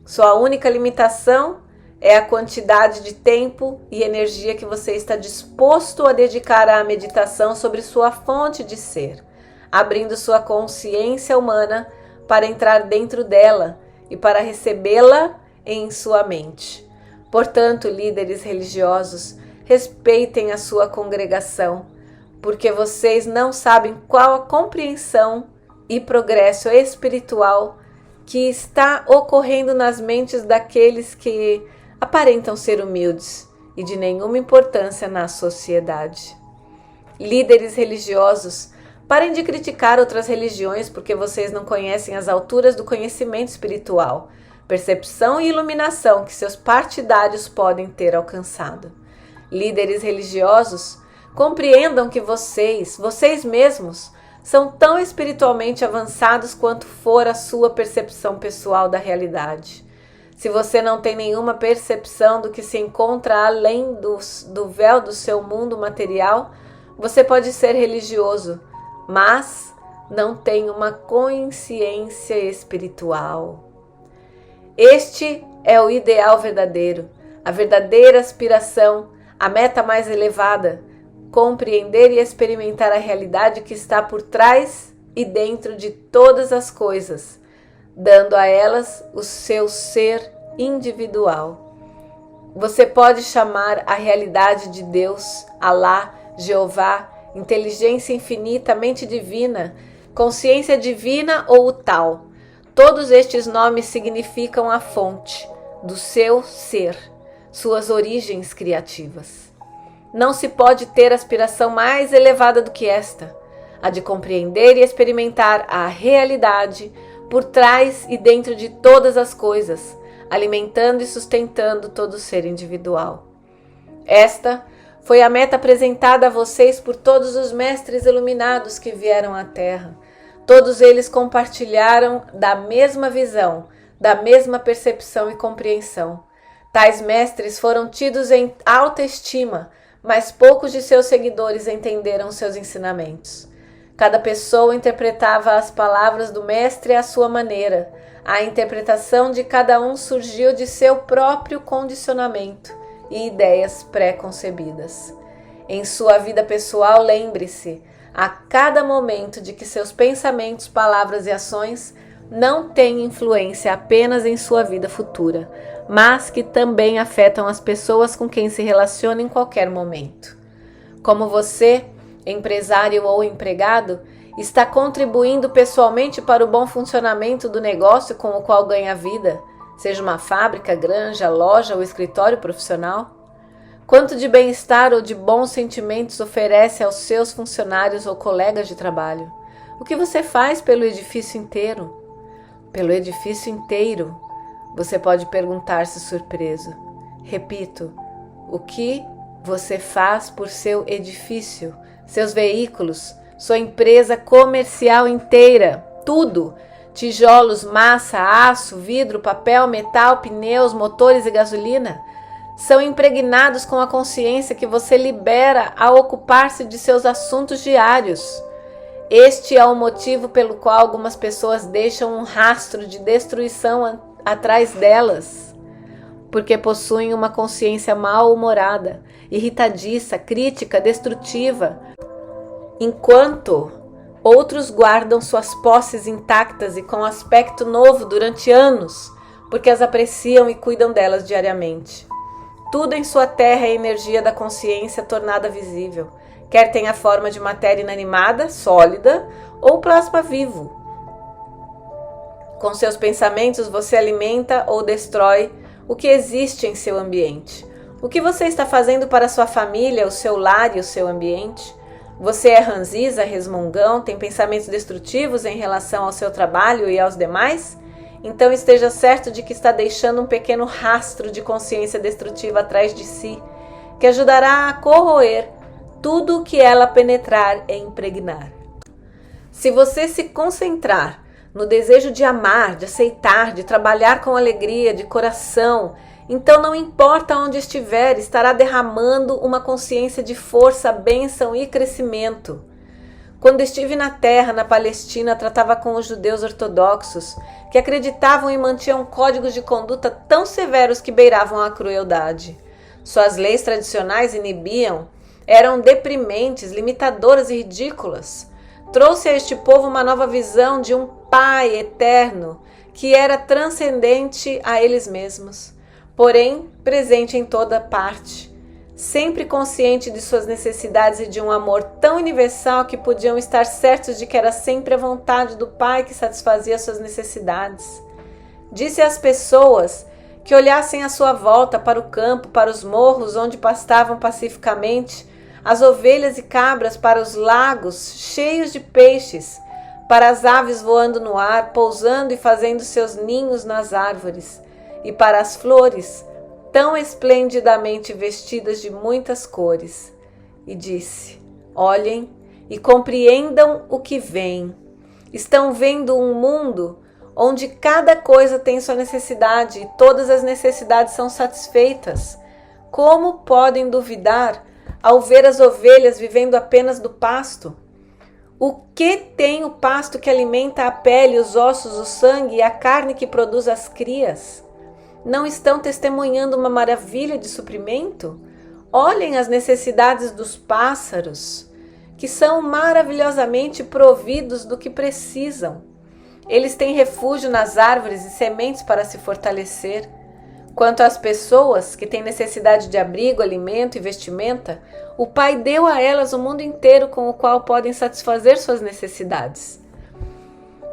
Sua única limitação é a quantidade de tempo e energia que você está disposto a dedicar à meditação sobre sua fonte de ser, abrindo sua consciência humana para entrar dentro dela e para recebê-la em sua mente. Portanto, líderes religiosos, respeitem a sua congregação, porque vocês não sabem qual a compreensão e progresso espiritual que está ocorrendo nas mentes daqueles que aparentam ser humildes e de nenhuma importância na sociedade. Líderes religiosos, parem de criticar outras religiões porque vocês não conhecem as alturas do conhecimento espiritual, percepção e iluminação que seus partidários podem ter alcançado. Líderes religiosos, compreendam que vocês mesmos, são tão espiritualmente avançados quanto for a sua percepção pessoal da realidade. Se você não tem nenhuma percepção do que se encontra além do véu do seu mundo material, você pode ser religioso, mas não tem uma consciência espiritual. Este é o ideal verdadeiro, a verdadeira aspiração, a meta mais elevada, compreender e experimentar a realidade que está por trás e dentro de todas as coisas, dando a elas o seu ser individual. Você pode chamar a realidade de Deus, Alá, Jeová, inteligência infinita, mente divina, consciência divina ou o tal. Todos estes nomes significam a fonte do seu ser, suas origens criativas. Não se pode ter aspiração mais elevada do que esta, a de compreender e experimentar a realidade por trás e dentro de todas as coisas, alimentando e sustentando todo ser individual. Esta foi a meta apresentada a vocês por todos os mestres iluminados que vieram à Terra. Todos eles compartilharam da mesma visão, da mesma percepção e compreensão. Tais mestres foram tidos em alta estima, mas poucos de seus seguidores entenderam seus ensinamentos. Cada pessoa interpretava as palavras do mestre à sua maneira. A interpretação de cada um surgiu de seu próprio condicionamento e ideias pré-concebidas. Em sua vida pessoal, lembre-se a cada momento de que seus pensamentos, palavras e ações não têm influência apenas em sua vida futura, mas que também afetam as pessoas com quem se relaciona em qualquer momento. Como você, empresário ou empregado, está contribuindo pessoalmente para o bom funcionamento do negócio com o qual ganha vida, seja uma fábrica, granja, loja ou escritório profissional? Quanto de bem-estar ou de bons sentimentos oferece aos seus funcionários ou colegas de trabalho? O que você faz pelo edifício inteiro? Pelo edifício inteiro, você pode perguntar-se surpreso. Repito, o que você faz por seu edifício, seus veículos, sua empresa comercial inteira, tudo, tijolos, massa, aço, vidro, papel, metal, pneus, motores e gasolina, são impregnados com a consciência que você libera ao ocupar-se de seus assuntos diários. Este é o motivo pelo qual algumas pessoas deixam um rastro de destruição atrás delas, porque possuem uma consciência mal-humorada, irritadiça, crítica, destrutiva, enquanto outros guardam suas posses intactas e com aspecto novo durante anos, porque as apreciam e cuidam delas diariamente. Tudo em sua terra é energia da consciência tornada visível, quer tenha forma de matéria inanimada, sólida ou plasma vivo. Com seus pensamentos você alimenta ou destrói o que existe em seu ambiente. O que você está fazendo para sua família, o seu lar e o seu ambiente? Você é ranzinza, resmungão, tem pensamentos destrutivos em relação ao seu trabalho e aos demais? Então esteja certo de que está deixando um pequeno rastro de consciência destrutiva atrás de si, que ajudará a corroer tudo o que ela penetrar e impregnar. Se você se concentrar no desejo de amar, de aceitar, de trabalhar com alegria, de coração, então não importa onde estiver, estará derramando uma consciência de força, bênção e crescimento. Quando estive na terra, na Palestina, tratava com os judeus ortodoxos, que acreditavam e mantinham códigos de conduta tão severos que beiravam a crueldade. Suas leis tradicionais eram deprimentes, limitadoras e ridículas. Trouxe a este povo uma nova visão de um Pai eterno, que era transcendente a eles mesmos, porém presente em toda parte, sempre consciente de suas necessidades e de um amor tão universal que podiam estar certos de que era sempre a vontade do Pai que satisfazia suas necessidades. Disse às pessoas que olhassem à sua volta para o campo, para os morros onde pastavam pacificamente, as ovelhas e cabras, para os lagos cheios de peixes, para as aves voando no ar, pousando e fazendo seus ninhos nas árvores, e para as flores, tão esplendidamente vestidas de muitas cores. E disse: olhem e compreendam o que vem. Estão vendo um mundo onde cada coisa tem sua necessidade e todas as necessidades são satisfeitas. Como podem duvidar ao ver as ovelhas vivendo apenas do pasto? O que tem o pasto que alimenta a pele, os ossos, o sangue e a carne que produz as crias? Não estão testemunhando uma maravilha de suprimento? Olhem as necessidades dos pássaros, que são maravilhosamente providos do que precisam. Eles têm refúgio nas árvores e sementes para se fortalecer. Quanto às pessoas que têm necessidade de abrigo, alimento e vestimenta, o Pai deu a elas o mundo inteiro com o qual podem satisfazer suas necessidades.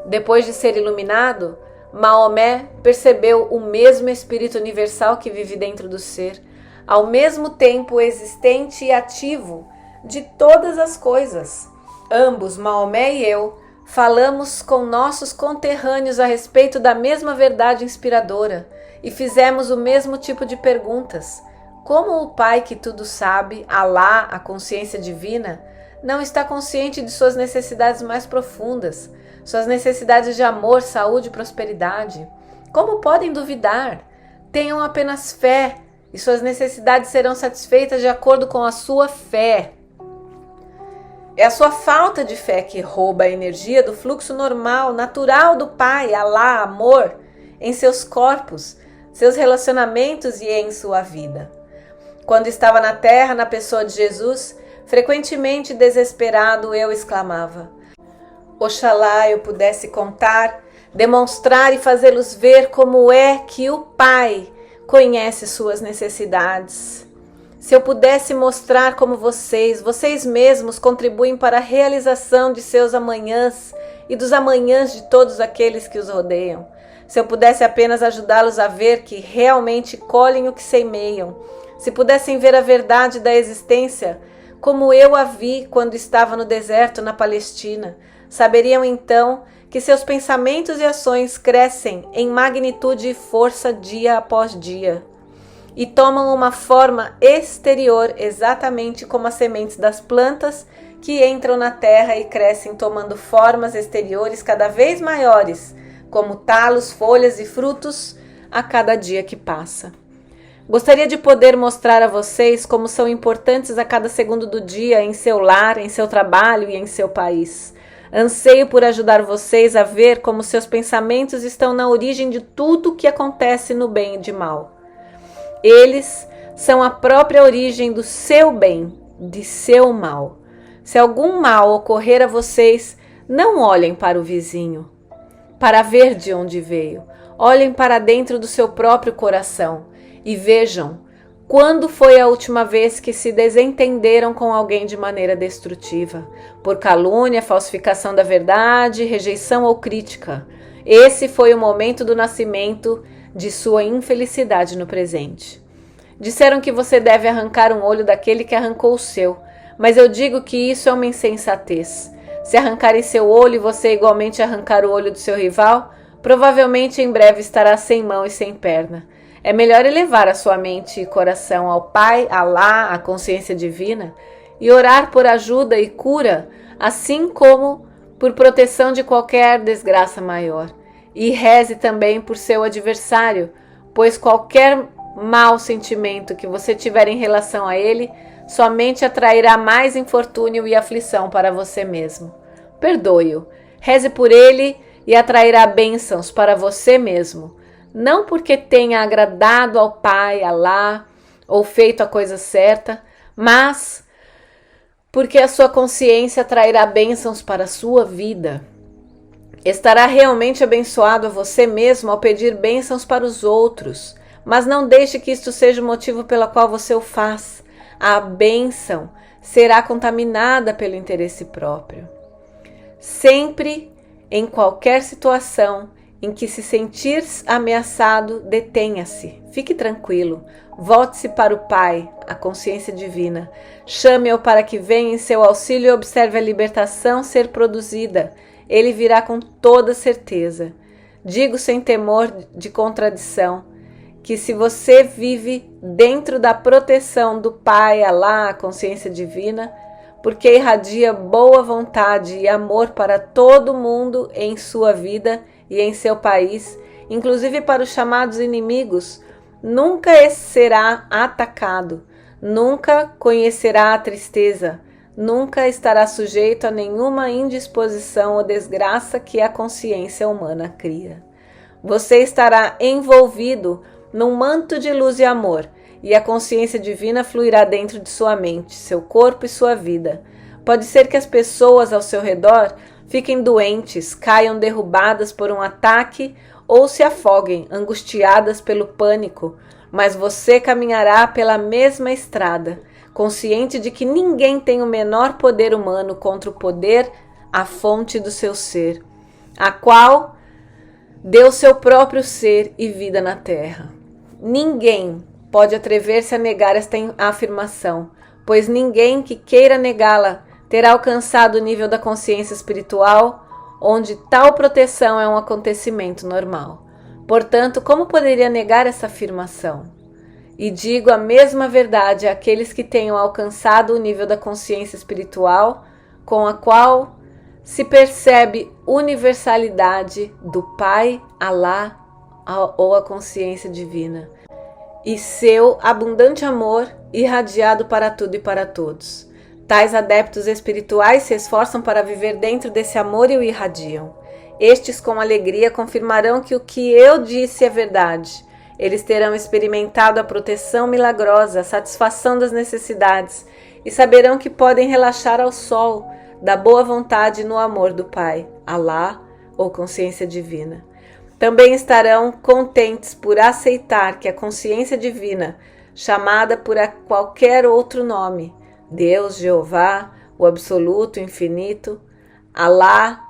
Depois de ser iluminado, Maomé percebeu o mesmo Espírito universal que vive dentro do ser, ao mesmo tempo existente e ativo de todas as coisas. Ambos, Maomé e eu, falamos com nossos conterrâneos a respeito da mesma verdade inspiradora e fizemos o mesmo tipo de perguntas. Como o Pai que tudo sabe, Alá, a consciência divina, não está consciente de suas necessidades mais profundas, suas necessidades de amor, saúde e prosperidade? Como podem duvidar? Tenham apenas fé e suas necessidades serão satisfeitas de acordo com a sua fé. É a sua falta de fé que rouba a energia do fluxo normal, natural do Pai, Alá, amor, em seus corpos, seus relacionamentos e em sua vida. Quando estava na terra, na pessoa de Jesus, frequentemente desesperado, eu exclamava: oxalá eu pudesse contar, demonstrar e fazê-los ver como é que o Pai conhece suas necessidades. Se eu pudesse mostrar como vocês mesmos contribuem para a realização de seus amanhãs e dos amanhãs de todos aqueles que os rodeiam. Se eu pudesse apenas ajudá-los a ver que realmente colhem o que semeiam. Se pudessem ver a verdade da existência, como eu a vi quando estava no deserto na Palestina, saberiam então que seus pensamentos e ações crescem em magnitude e força dia após dia e tomam uma forma exterior exatamente como as sementes das plantas que entram na terra e crescem tomando formas exteriores cada vez maiores, como talos, folhas e frutos a cada dia que passa. Gostaria de poder mostrar a vocês como são importantes a cada segundo do dia em seu lar, em seu trabalho e em seu país. Anseio por ajudar vocês a ver como seus pensamentos estão na origem de tudo o que acontece no bem e de mal. Eles são a própria origem do seu bem, de seu mal. Se algum mal ocorrer a vocês, não olhem para o vizinho, para ver de onde veio. Olhem para dentro do seu próprio coração e vejam quando foi a última vez que se desentenderam com alguém de maneira destrutiva, por calúnia, falsificação da verdade, rejeição ou crítica. Esse foi o momento do nascimento de sua infelicidade no presente. Disseram que você deve arrancar um olho daquele que arrancou o seu, Mas eu digo que isso é uma insensatez. Se arrancarem seu olho e você igualmente arrancar o olho do seu rival, provavelmente em breve estará sem mão e sem perna. É melhor elevar a sua mente e coração ao Pai, Alá, à consciência divina, e orar por ajuda e cura, assim como por proteção de qualquer desgraça maior. E reze também por seu adversário, pois qualquer mau sentimento que você tiver em relação a ele somente atrairá mais infortúnio e aflição para você mesmo. Perdoe-o, reze por ele e atrairá bênçãos para você mesmo, não porque tenha agradado ao Pai, Alá, ou feito a coisa certa, mas porque a sua consciência atrairá bênçãos para a sua vida. Estará realmente abençoado a você mesmo ao pedir bênçãos para os outros, mas não deixe que isto seja o motivo pelo qual você o faz. A bênção será contaminada pelo interesse próprio. Sempre, em qualquer situação em que se sentir ameaçado, detenha-se, fique tranquilo, volte-se para o Pai, a consciência divina, chame-o para que venha em seu auxílio e observe a libertação ser produzida. Ele virá com toda certeza. Digo sem temor de contradição, que se você vive dentro da proteção do Pai, Alá, a consciência divina, porque irradia boa vontade e amor para todo mundo em sua vida e em seu país, inclusive para os chamados inimigos, nunca será atacado, nunca conhecerá a tristeza, nunca estará sujeito a nenhuma indisposição ou desgraça que a consciência humana cria. Você estará envolvido num manto de luz e amor, e a consciência divina fluirá dentro de sua mente, seu corpo e sua vida. Pode ser que as pessoas ao seu redor fiquem doentes, caiam derrubadas por um ataque ou se afoguem, angustiadas pelo pânico, mas você caminhará pela mesma estrada, consciente de que ninguém tem o menor poder humano contra o poder, a fonte do seu ser, a qual deu seu próprio ser e vida na terra. Ninguém pode atrever-se a negar esta afirmação, pois ninguém que queira negá-la terá alcançado o nível da consciência espiritual, onde tal proteção é um acontecimento normal. Portanto, como poderia negar essa afirmação? E digo a mesma verdade àqueles que tenham alcançado o nível da consciência espiritual, com a qual se percebe universalidade do Pai, Alá ou a consciência divina, e seu abundante amor irradiado para tudo e para todos. Tais adeptos espirituais se esforçam para viver dentro desse amor e o irradiam. Estes, com alegria, confirmarão que o que eu disse é verdade. Eles terão experimentado a proteção milagrosa, a satisfação das necessidades e saberão que podem relaxar ao sol da boa vontade no amor do Pai, Alá ou consciência divina. Também estarão contentes por aceitar que a consciência divina, chamada por qualquer outro nome, Deus, Jeová, o Absoluto, Infinito, Alá,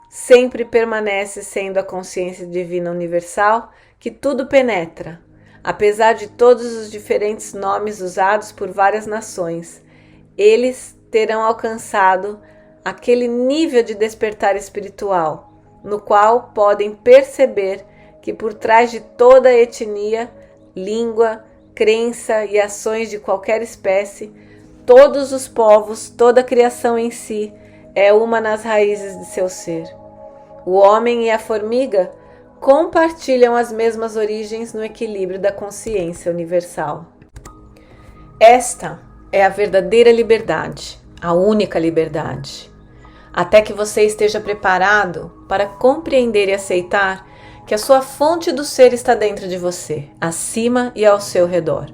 sempre permanece sendo a consciência divina universal que tudo penetra, apesar de todos os diferentes nomes usados por várias nações. Eles terão alcançado aquele nível de despertar espiritual, no qual podem perceber que por trás de toda etnia, língua, crença e ações de qualquer espécie, todos os povos, toda a criação em si, é uma nas raízes de seu ser. O homem e a formiga compartilham as mesmas origens no equilíbrio da consciência universal. Esta é a verdadeira liberdade, a única liberdade. Até que você esteja preparado para compreender e aceitar que a sua fonte do ser está dentro de você, acima e ao seu redor,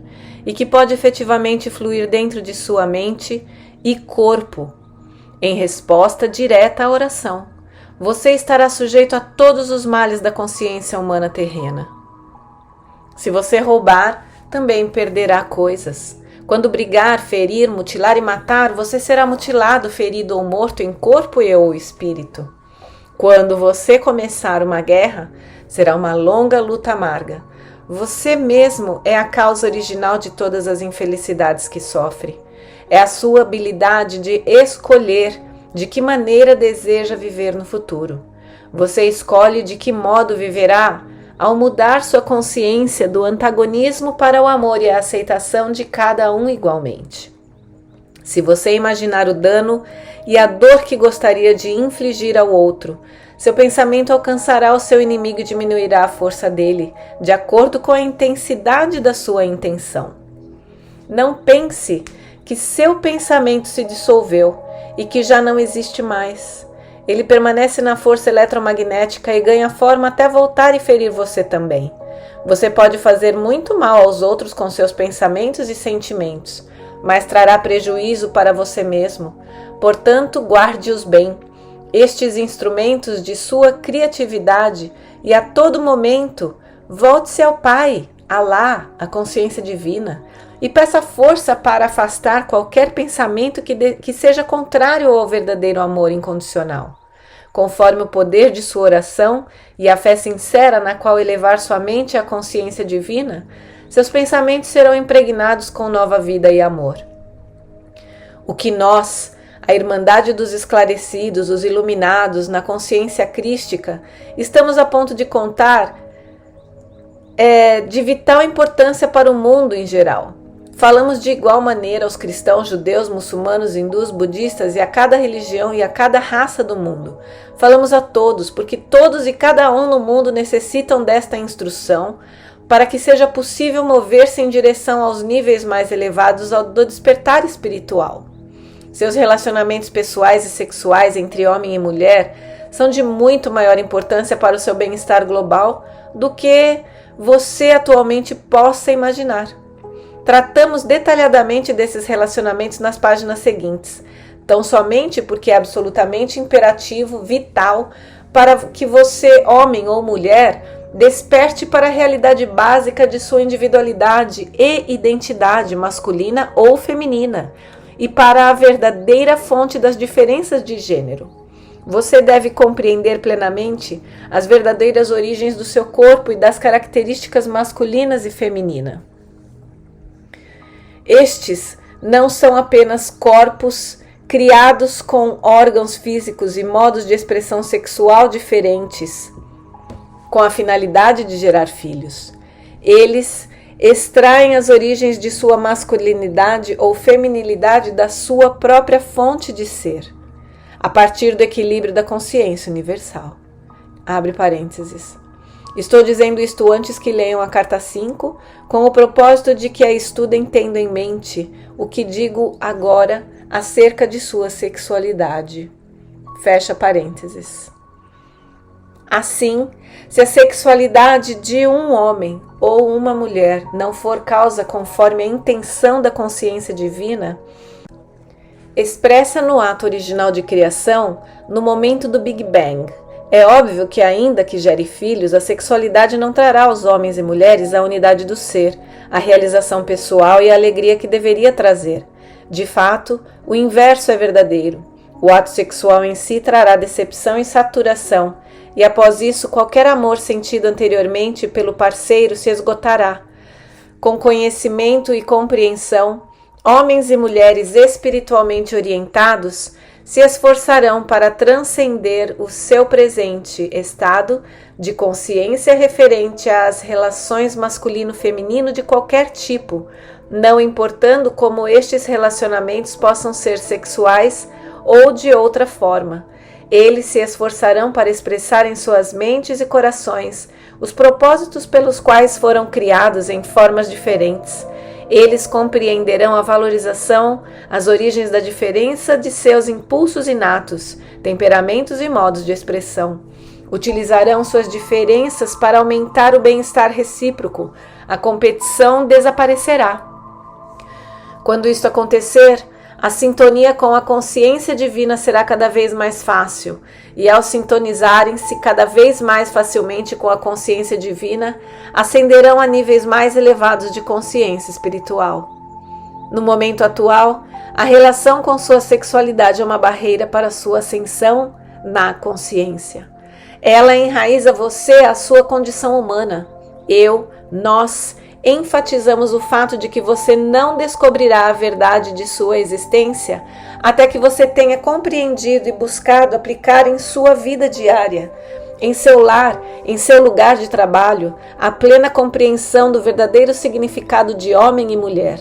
e que pode efetivamente fluir dentro de sua mente e corpo, em resposta direta à oração. Você estará sujeito a todos os males da consciência humana terrena. Se você roubar, também perderá coisas. Quando brigar, ferir, mutilar e matar, você será mutilado, ferido ou morto em corpo e ou espírito. Quando você começar uma guerra, será uma longa luta amarga. Você mesmo é a causa original de todas as infelicidades que sofre. É a sua habilidade de escolher de que maneira deseja viver no futuro. Você escolhe de que modo viverá ao mudar sua consciência do antagonismo para o amor e a aceitação de cada um igualmente. Se você imaginar o dano e a dor que gostaria de infligir ao outro, seu pensamento alcançará o seu inimigo e diminuirá a força dele, de acordo com a intensidade da sua intenção. Não pense que seu pensamento se dissolveu e que já não existe mais. Ele permanece na força eletromagnética e ganha forma até voltar e ferir você também. Você pode fazer muito mal aos outros com seus pensamentos e sentimentos, mas trará prejuízo para você mesmo. Portanto, guarde-os bem, estes instrumentos de sua criatividade, e a todo momento volte-se ao Pai, Alá, a consciência divina, e peça força para afastar qualquer pensamento que seja contrário ao verdadeiro amor incondicional. Conforme o poder de sua oração e a fé sincera na qual elevar sua mente à consciência divina, seus pensamentos serão impregnados com nova vida e amor. O que nós, a Irmandade dos Esclarecidos, os Iluminados na consciência crística, estamos a ponto de contar é de vital importância para o mundo em geral. Falamos de igual maneira aos cristãos, judeus, muçulmanos, hindus, budistas e a cada religião e a cada raça do mundo. Falamos a todos, porque todos e cada um no mundo necessitam desta instrução para que seja possível mover-se em direção aos níveis mais elevados do despertar espiritual. Seus relacionamentos pessoais e sexuais entre homem e mulher são de muito maior importância para o seu bem-estar global do que você atualmente possa imaginar. Tratamos detalhadamente desses relacionamentos nas páginas seguintes, tão somente porque é absolutamente imperativo, vital, para que você, homem ou mulher, desperte para a realidade básica de sua individualidade e identidade masculina ou feminina, e para a verdadeira fonte das diferenças de gênero. Você deve compreender plenamente as verdadeiras origens do seu corpo e das características masculinas e femininas. Estes não são apenas corpos criados com órgãos físicos e modos de expressão sexual diferentes, com a finalidade de gerar filhos. Eles extraem as origens de sua masculinidade ou feminilidade da sua própria fonte de ser, a partir do equilíbrio da consciência universal. Abre parênteses. Estou dizendo isto antes que leiam a carta 5, com o propósito de que a estudem tendo em mente o que digo agora acerca de sua sexualidade. Fecha parênteses. Assim, se a sexualidade de um homem ou uma mulher não for causa conforme a intenção da consciência divina, expressa no ato original de criação, no momento do Big Bang, é óbvio que, ainda que gere filhos, a sexualidade não trará aos homens e mulheres a unidade do ser, a realização pessoal e a alegria que deveria trazer. De fato, o inverso é verdadeiro. O ato sexual em si trará decepção e saturação, e após isso, qualquer amor sentido anteriormente pelo parceiro se esgotará. Com conhecimento e compreensão, homens e mulheres espiritualmente orientados se esforçarão para transcender o seu presente estado de consciência referente às relações masculino-feminino de qualquer tipo, não importando como estes relacionamentos possam ser sexuais ou de outra forma. Eles se esforçarão para expressar em suas mentes e corações os propósitos pelos quais foram criados em formas diferentes. Eles compreenderão a valorização, as origens da diferença de seus impulsos inatos, temperamentos e modos de expressão. Utilizarão suas diferenças para aumentar o bem-estar recíproco. A competição desaparecerá. Quando isto acontecer, a sintonia com a consciência divina será cada vez mais fácil, e ao sintonizarem-se cada vez mais facilmente com a consciência divina, ascenderão a níveis mais elevados de consciência espiritual. No momento atual, a relação com sua sexualidade é uma barreira para sua ascensão na consciência. Ela enraiza você à sua condição humana. Eu, nós enfatizamos o fato de que você não descobrirá a verdade de sua existência até que você tenha compreendido e buscado aplicar em sua vida diária, em seu lar, em seu lugar de trabalho, a plena compreensão do verdadeiro significado de homem e mulher.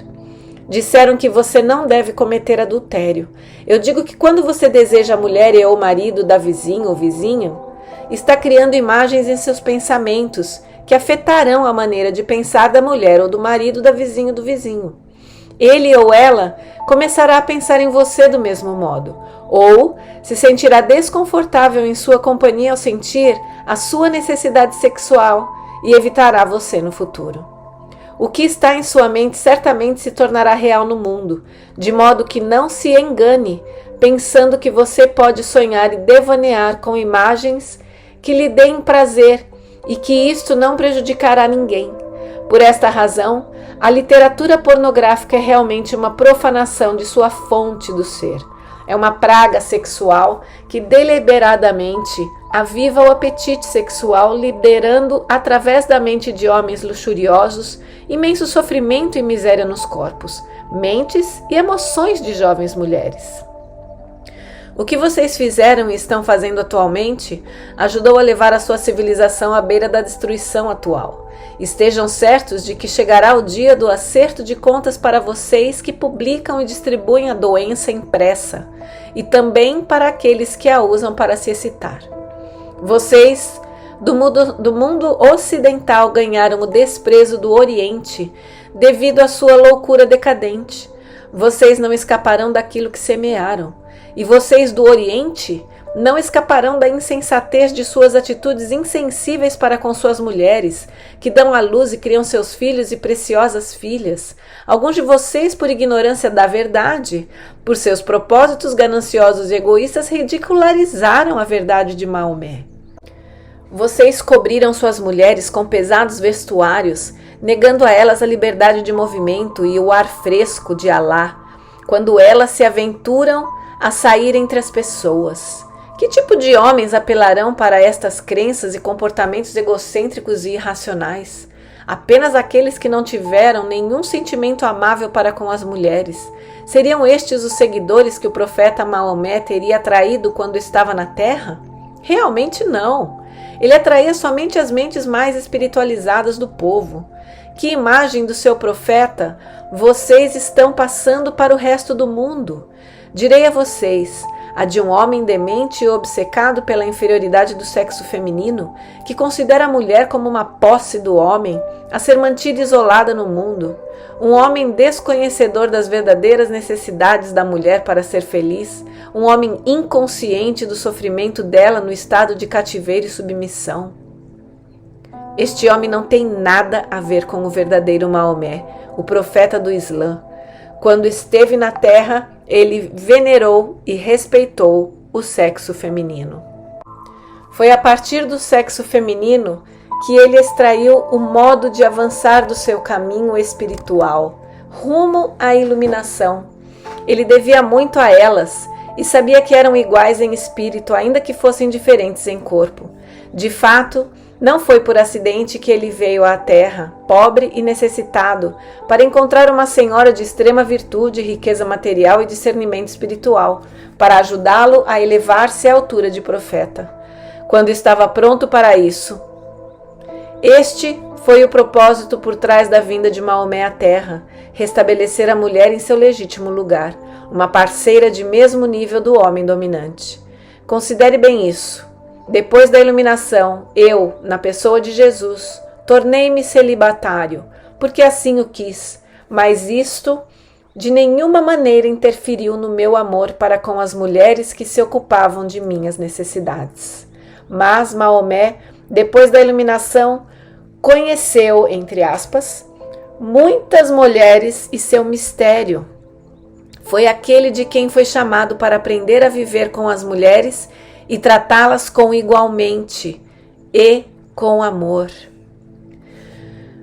Disseram que você não deve cometer adultério. Eu digo que quando você deseja a mulher e o marido da vizinha ou vizinho, está criando imagens em seus pensamentos que afetarão a maneira de pensar da mulher ou do marido da vizinha do vizinho. Ele ou ela começará a pensar em você do mesmo modo, ou se sentirá desconfortável em sua companhia ao sentir a sua necessidade sexual e evitará você no futuro. O que está em sua mente certamente se tornará real no mundo, de modo que não se engane pensando que você pode sonhar e devanear com imagens que lhe deem prazer e que isto não prejudicará ninguém. Por esta razão, a literatura pornográfica é realmente uma profanação de sua fonte do ser. É uma praga sexual que deliberadamente aviva o apetite sexual, liderando através da mente de homens luxuriosos imenso sofrimento e miséria nos corpos, mentes e emoções de jovens mulheres. O que vocês fizeram e estão fazendo atualmente ajudou a levar a sua civilização à beira da destruição atual. Estejam certos de que chegará o dia do acerto de contas para vocês que publicam e distribuem a doença impressa, e também para aqueles que a usam para se excitar. Vocês, do mundo ocidental, ganharam o desprezo do Oriente devido à sua loucura decadente. Vocês não escaparão daquilo que semearam. E vocês do Oriente não escaparão da insensatez de suas atitudes insensíveis para com suas mulheres, que dão à luz e criam seus filhos e preciosas filhas. Alguns de vocês, por ignorância da verdade, por seus propósitos gananciosos e egoístas, ridicularizaram a verdade de Maomé. Vocês cobriram suas mulheres com pesados vestuários, negando a elas a liberdade de movimento e o ar fresco de Alá, quando elas se aventuram a sair entre as pessoas. Que tipo de homens apelarão para estas crenças e comportamentos egocêntricos e irracionais? Apenas aqueles que não tiveram nenhum sentimento amável para com as mulheres. Seriam estes os seguidores que o profeta Maomé teria atraído quando estava na terra? Realmente não. Ele atraía somente as mentes mais espiritualizadas do povo. Que imagem do seu profeta vocês estão passando para o resto do mundo? Direi a vocês, a de um homem demente e obcecado pela inferioridade do sexo feminino, que considera a mulher como uma posse do homem, a ser mantida isolada no mundo. Um homem desconhecedor das verdadeiras necessidades da mulher para ser feliz, um homem inconsciente do sofrimento dela no estado de cativeiro e submissão. Este homem não tem nada a ver com o verdadeiro Maomé, o profeta do Islã. Quando esteve na terra, ele venerou e respeitou o sexo feminino. Foi a partir do sexo feminino que ele extraiu o modo de avançar do seu caminho espiritual, rumo à iluminação. Ele devia muito a elas e sabia que eram iguais em espírito, ainda que fossem diferentes em corpo. De fato, não foi por acidente que ele veio à terra, pobre e necessitado, para encontrar uma senhora de extrema virtude, riqueza material e discernimento espiritual, para ajudá-lo a elevar-se à altura de profeta. Quando estava pronto para isso, este foi o propósito por trás da vinda de Maomé à terra, restabelecer a mulher em seu legítimo lugar, uma parceira de mesmo nível do homem dominante. Considere bem isso. Depois da iluminação, eu, na pessoa de Jesus, tornei-me celibatário, porque assim o quis, mas isto de nenhuma maneira interferiu no meu amor para com as mulheres que se ocupavam de minhas necessidades. Mas Maomé, depois da iluminação, conheceu, entre aspas, muitas mulheres e seu mistério. Foi aquele de quem foi chamado para aprender a viver com as mulheres e tratá-las com igualmente e com amor.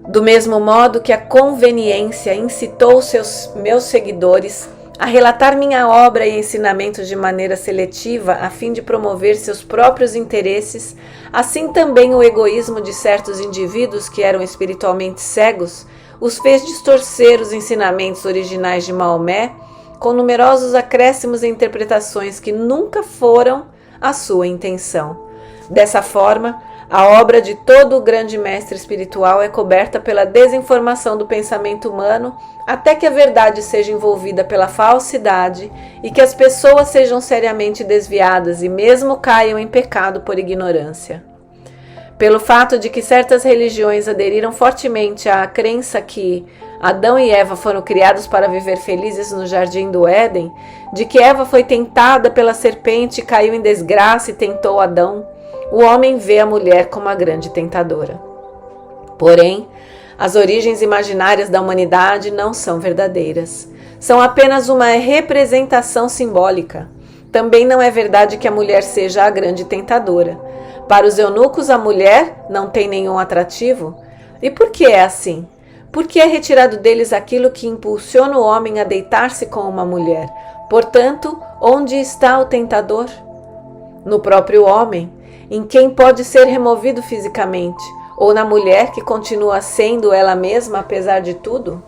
Do mesmo modo que a conveniência incitou meus seguidores a relatar minha obra e ensinamentos de maneira seletiva a fim de promover seus próprios interesses, assim também o egoísmo de certos indivíduos que eram espiritualmente cegos os fez distorcer os ensinamentos originais de Maomé, com numerosos acréscimos e interpretações que nunca foram a sua intenção. Dessa forma, a obra de todo o grande mestre espiritual é coberta pela desinformação do pensamento humano, até que a verdade seja envolvida pela falsidade e que as pessoas sejam seriamente desviadas e mesmo caiam em pecado por ignorância. Pelo fato de que certas religiões aderiram fortemente à crença que Adão e Eva foram criados para viver felizes no jardim do Éden, de que Eva foi tentada pela serpente, caiu em desgraça e tentou Adão, o homem vê a mulher como a grande tentadora. Porém, as origens imaginárias da humanidade não são verdadeiras. São apenas uma representação simbólica. Também não é verdade que a mulher seja a grande tentadora. Para os eunucos, a mulher não tem nenhum atrativo. E por que é assim? Porque é retirado deles aquilo que impulsiona o homem a deitar-se com uma mulher. Portanto, onde está o tentador? No próprio homem, em quem pode ser removido fisicamente, ou na mulher que continua sendo ela mesma apesar de tudo?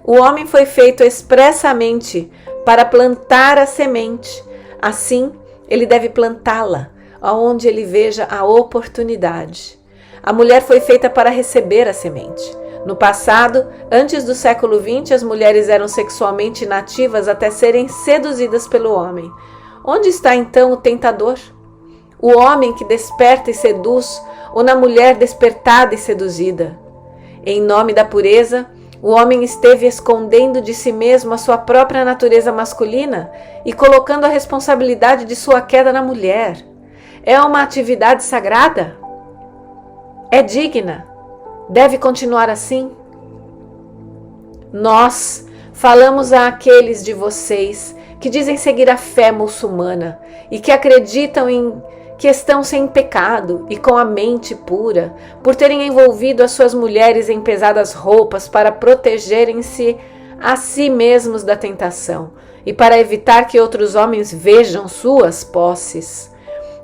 O homem foi feito expressamente para plantar a semente. Assim, ele deve plantá-la, aonde ele veja a oportunidade. A mulher foi feita para receber a semente. No passado, antes do século XX, as mulheres eram sexualmente inativas até serem seduzidas pelo homem. Onde está então o tentador? O homem que desperta e seduz, ou na mulher despertada e seduzida? Em nome da pureza, o homem esteve escondendo de si mesmo a sua própria natureza masculina e colocando a responsabilidade de sua queda na mulher. É uma atividade sagrada? É digna? Deve continuar assim? Nós falamos àqueles de vocês que dizem seguir a fé muçulmana e que acreditam que estão sem pecado e com a mente pura, por terem envolvido as suas mulheres em pesadas roupas para protegerem-se a si mesmos da tentação e para evitar que outros homens vejam suas posses.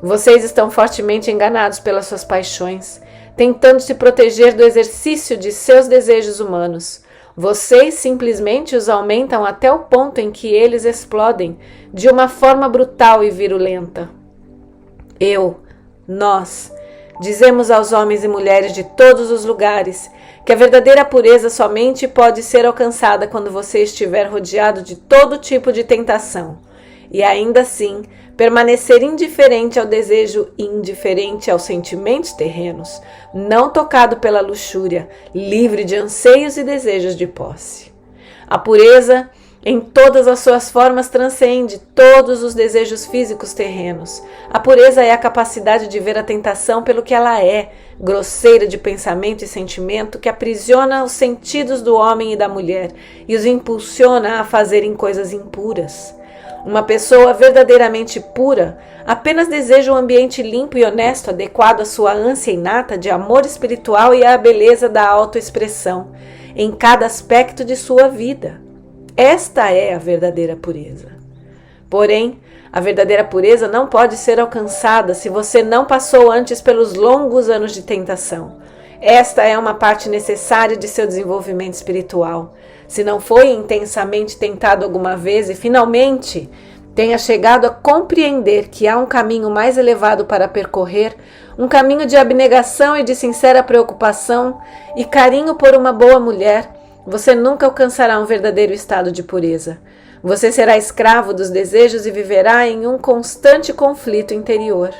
Vocês estão fortemente enganados pelas suas paixões, tentando se proteger do exercício de seus desejos humanos. Vocês simplesmente os aumentam até o ponto em que eles explodem de uma forma brutal e virulenta. Nós, dizemos aos homens e mulheres de todos os lugares que a verdadeira pureza somente pode ser alcançada quando você estiver rodeado de todo tipo de tentação e ainda assim permanecer indiferente ao desejo, indiferente aos sentimentos terrenos, não tocado pela luxúria, livre de anseios e desejos de posse. A pureza, em todas as suas formas, transcende todos os desejos físicos terrenos. A pureza é a capacidade de ver a tentação pelo que ela é, grosseira de pensamento e sentimento, que aprisiona os sentidos do homem e da mulher e os impulsiona a fazerem coisas impuras. Uma pessoa verdadeiramente pura apenas deseja um ambiente limpo e honesto, adequado à sua ânsia inata de amor espiritual e à beleza da autoexpressão, em cada aspecto de sua vida. Esta é a verdadeira pureza. Porém, a verdadeira pureza não pode ser alcançada se você não passou antes pelos longos anos de tentação. Esta é uma parte necessária de seu desenvolvimento espiritual. Se não foi intensamente tentado alguma vez e finalmente tenha chegado a compreender que há um caminho mais elevado para percorrer, um caminho de abnegação e de sincera preocupação e carinho por uma boa mulher, você nunca alcançará um verdadeiro estado de pureza. Você será escravo dos desejos e viverá em um constante conflito interior.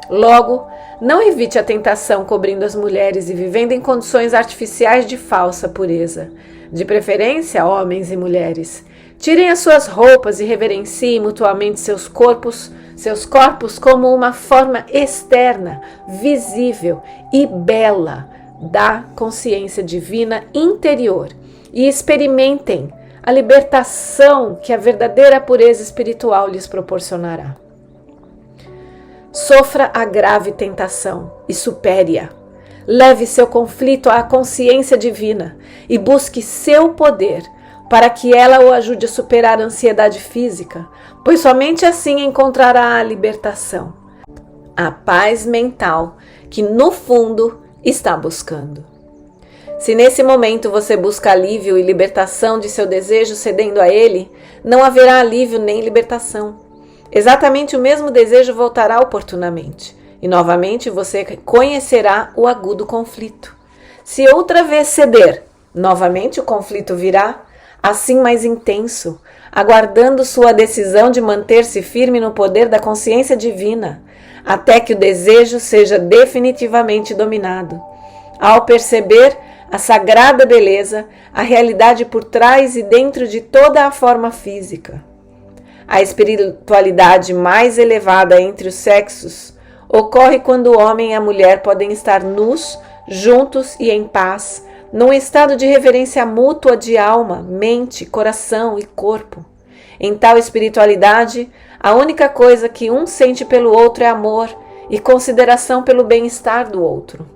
Logo, não evite a tentação cobrindo as mulheres e vivendo em condições artificiais de falsa pureza. De preferência, homens e mulheres. Tirem as suas roupas e reverenciem mutuamente seus corpos como uma forma externa, visível e bela da consciência divina interior e experimentem a libertação que a verdadeira pureza espiritual lhes proporcionará. Sofra a grave tentação e supere-a. Leve seu conflito à consciência divina e busque seu poder para que ela o ajude a superar a ansiedade física, pois somente assim encontrará a libertação, a paz mental que no fundo está buscando. Se nesse momento você busca alívio e libertação de seu desejo cedendo a ele, não haverá alívio nem libertação. Exatamente o mesmo desejo voltará oportunamente, e novamente você conhecerá o agudo conflito. Se outra vez ceder, novamente o conflito virá, assim mais intenso, aguardando sua decisão de manter-se firme no poder da consciência divina, até que o desejo seja definitivamente dominado. Ao perceber a sagrada beleza, a realidade por trás e dentro de toda a forma física. A espiritualidade mais elevada entre os sexos ocorre quando o homem e a mulher podem estar nus, juntos e em paz, num estado de reverência mútua de alma, mente, coração e corpo. Em tal espiritualidade, a única coisa que um sente pelo outro é amor e consideração pelo bem-estar do outro.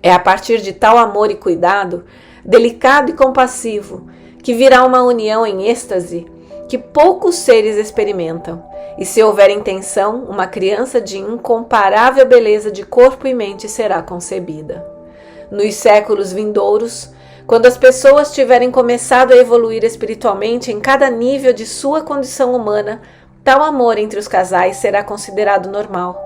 É a partir de tal amor e cuidado, delicado e compassivo, que virá uma união em êxtase que poucos seres experimentam, e se houver intenção, uma criança de incomparável beleza de corpo e mente será concebida. Nos séculos vindouros, quando as pessoas tiverem começado a evoluir espiritualmente em cada nível de sua condição humana, tal amor entre os casais será considerado normal,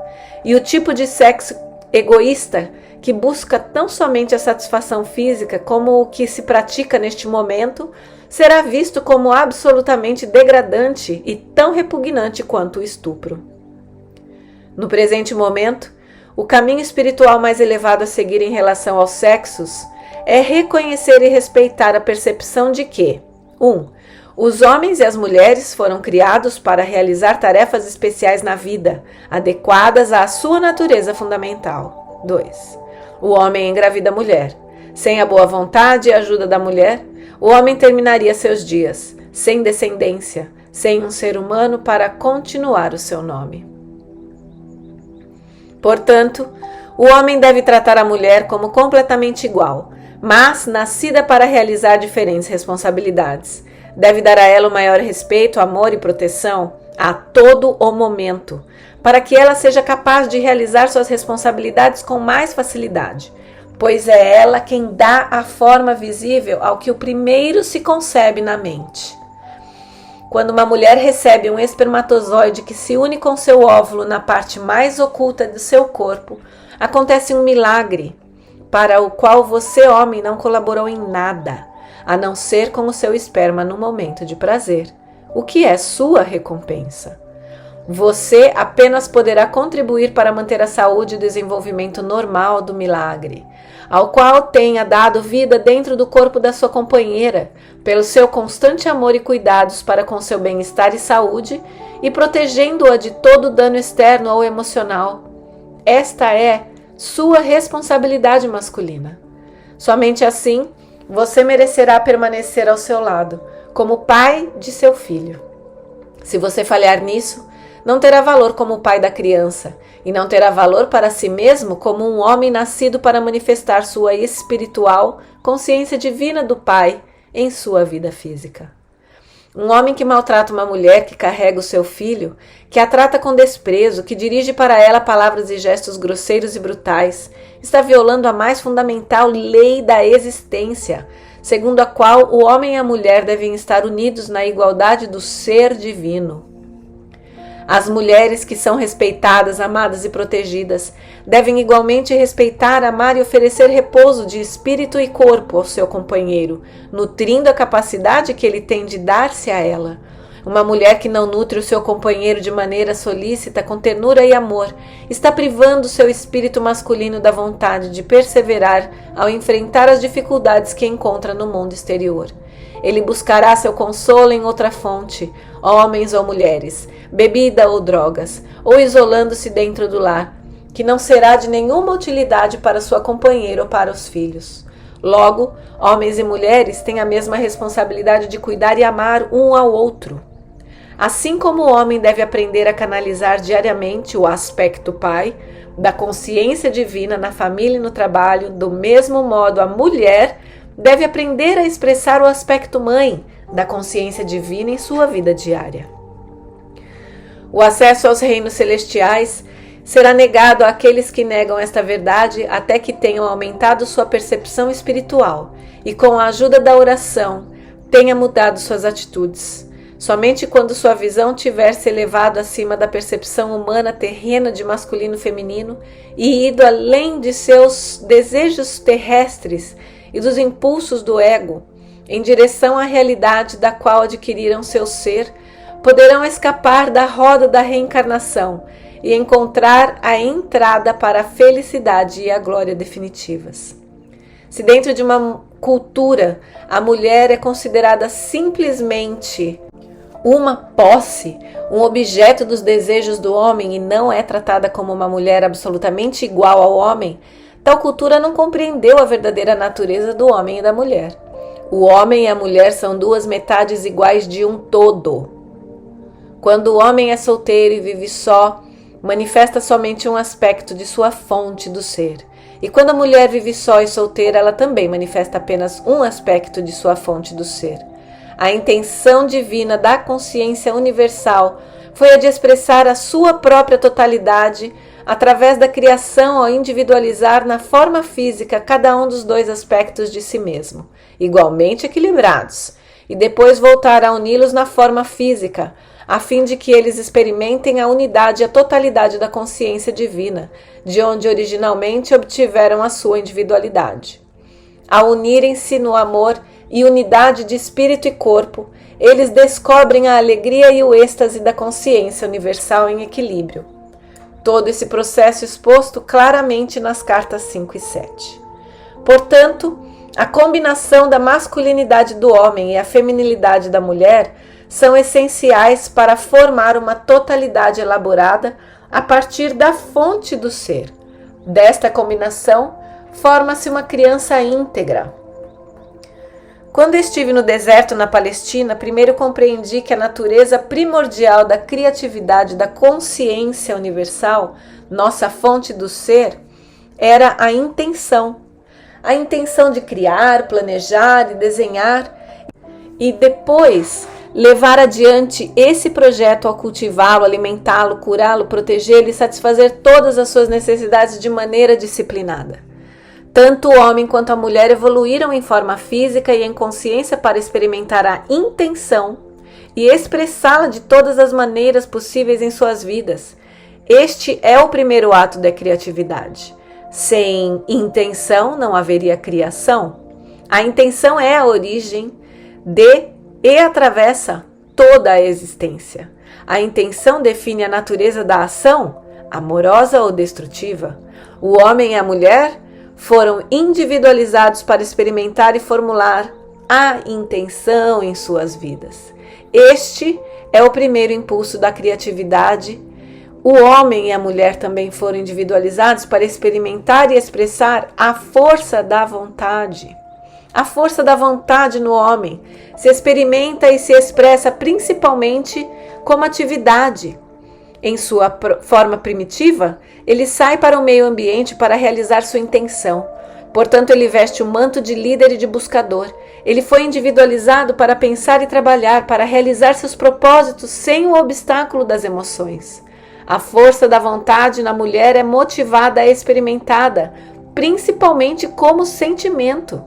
e o tipo de sexo egoísta que busca tão somente a satisfação física como o que se pratica neste momento será visto como absolutamente degradante e tão repugnante quanto o estupro. No presente momento, o caminho espiritual mais elevado a seguir em relação aos sexos é reconhecer e respeitar a percepção de que 1. Os homens e as mulheres foram criados para realizar tarefas especiais na vida, adequadas à sua natureza fundamental. 2. O homem engravida a mulher. Sem a boa vontade e ajuda da mulher, o homem terminaria seus dias, sem descendência, sem um ser humano para continuar o seu nome. Portanto, o homem deve tratar a mulher como completamente igual, mas nascida para realizar diferentes responsabilidades. Deve dar a ela o maior respeito, amor e proteção a todo o momento, para que ela seja capaz de realizar suas responsabilidades com mais facilidade, pois é ela quem dá a forma visível ao que o primeiro se concebe na mente. Quando uma mulher recebe um espermatozoide que se une com seu óvulo na parte mais oculta do seu corpo, acontece um milagre, para o qual você, homem, não colaborou em nada, a não ser com o seu esperma no momento de prazer, o que é sua recompensa. Você apenas poderá contribuir para manter a saúde e o desenvolvimento normal do milagre, ao qual tenha dado vida dentro do corpo da sua companheira, pelo seu constante amor e cuidados para com seu bem-estar e saúde, e protegendo-a de todo dano externo ou emocional. Esta é sua responsabilidade masculina. Somente assim, você merecerá permanecer ao seu lado, como pai de seu filho. Se você falhar nisso, não terá valor como pai da criança, e não terá valor para si mesmo como um homem nascido para manifestar sua espiritual consciência divina do Pai em sua vida física. Um homem que maltrata uma mulher que carrega o seu filho, que a trata com desprezo, que dirige para ela palavras e gestos grosseiros e brutais, está violando a mais fundamental lei da existência, segundo a qual o homem e a mulher devem estar unidos na igualdade do ser divino. As mulheres que são respeitadas, amadas e protegidas devem igualmente respeitar, amar e oferecer repouso de espírito e corpo ao seu companheiro, nutrindo a capacidade que ele tem de dar-se a ela. Uma mulher que não nutre o seu companheiro de maneira solícita, com ternura e amor, está privando o seu espírito masculino da vontade de perseverar ao enfrentar as dificuldades que encontra no mundo exterior. Ele buscará seu consolo em outra fonte, homens ou mulheres, bebida ou drogas, ou isolando-se dentro do lar, que não será de nenhuma utilidade para sua companheira ou para os filhos. Logo, homens e mulheres têm a mesma responsabilidade de cuidar e amar um ao outro. Assim como o homem deve aprender a canalizar diariamente o aspecto pai da consciência divina na família e no trabalho, do mesmo modo a mulher deve aprender a expressar o aspecto mãe da consciência divina em sua vida diária. O acesso aos reinos celestiais será negado àqueles que negam esta verdade até que tenham aumentado sua percepção espiritual e, com a ajuda da oração, tenha mudado suas atitudes. Somente quando sua visão tiver se elevado acima da percepção humana terrena de masculino e feminino e ido além de seus desejos terrestres e dos impulsos do ego, em direção à realidade da qual adquiriram seu ser, poderão escapar da roda da reencarnação e encontrar a entrada para a felicidade e a glória definitivas. Se dentro de uma cultura a mulher é considerada simplesmente uma posse, um objeto dos desejos do homem e não é tratada como uma mulher absolutamente igual ao homem, tal cultura não compreendeu a verdadeira natureza do homem e da mulher. O homem e a mulher são duas metades iguais de um todo. Quando o homem é solteiro e vive só, manifesta somente um aspecto de sua fonte do ser. E quando a mulher vive só e solteira, ela também manifesta apenas um aspecto de sua fonte do ser. A intenção divina da consciência universal foi a de expressar a sua própria totalidade através da criação ao individualizar na forma física cada um dos dois aspectos de si mesmo, igualmente equilibrados, e depois voltar a uni-los na forma física, a fim de que eles experimentem a unidade e a totalidade da consciência divina, de onde originalmente obtiveram a sua individualidade. Ao unirem-se no amor e unidade de espírito e corpo, eles descobrem a alegria e o êxtase da consciência universal em equilíbrio. Todo esse processo exposto claramente nas cartas 5 e 7. Portanto, a combinação da masculinidade do homem e a feminilidade da mulher são essenciais para formar uma totalidade elaborada a partir da fonte do ser. Desta combinação, forma-se uma criança íntegra. Quando estive no deserto na Palestina, primeiro compreendi que a natureza primordial da criatividade da consciência universal, nossa fonte do ser, era a intenção. A intenção de criar, planejar e desenhar e depois levar adiante esse projeto ao cultivá-lo, alimentá-lo, curá-lo, protegê-lo e satisfazer todas as suas necessidades de maneira disciplinada. Tanto o homem quanto a mulher evoluíram em forma física e em consciência para experimentar a intenção e expressá-la de todas as maneiras possíveis em suas vidas. Este é o primeiro ato da criatividade. Sem intenção não haveria criação. A intenção é a origem de e atravessa toda a existência. A intenção define a natureza da ação, amorosa ou destrutiva. O homem e a mulher foram individualizados para experimentar e formular a intenção em suas vidas. Este é o primeiro impulso da criatividade. O homem e a mulher também foram individualizados para experimentar e expressar a força da vontade. A força da vontade no homem se experimenta e se expressa principalmente como atividade. Em sua forma primitiva, ele sai para o meio ambiente para realizar sua intenção. Portanto, ele veste o manto de líder e de buscador. Ele foi individualizado para pensar e trabalhar, para realizar seus propósitos sem o obstáculo das emoções. A força da vontade na mulher é motivada e experimentada, principalmente como sentimento.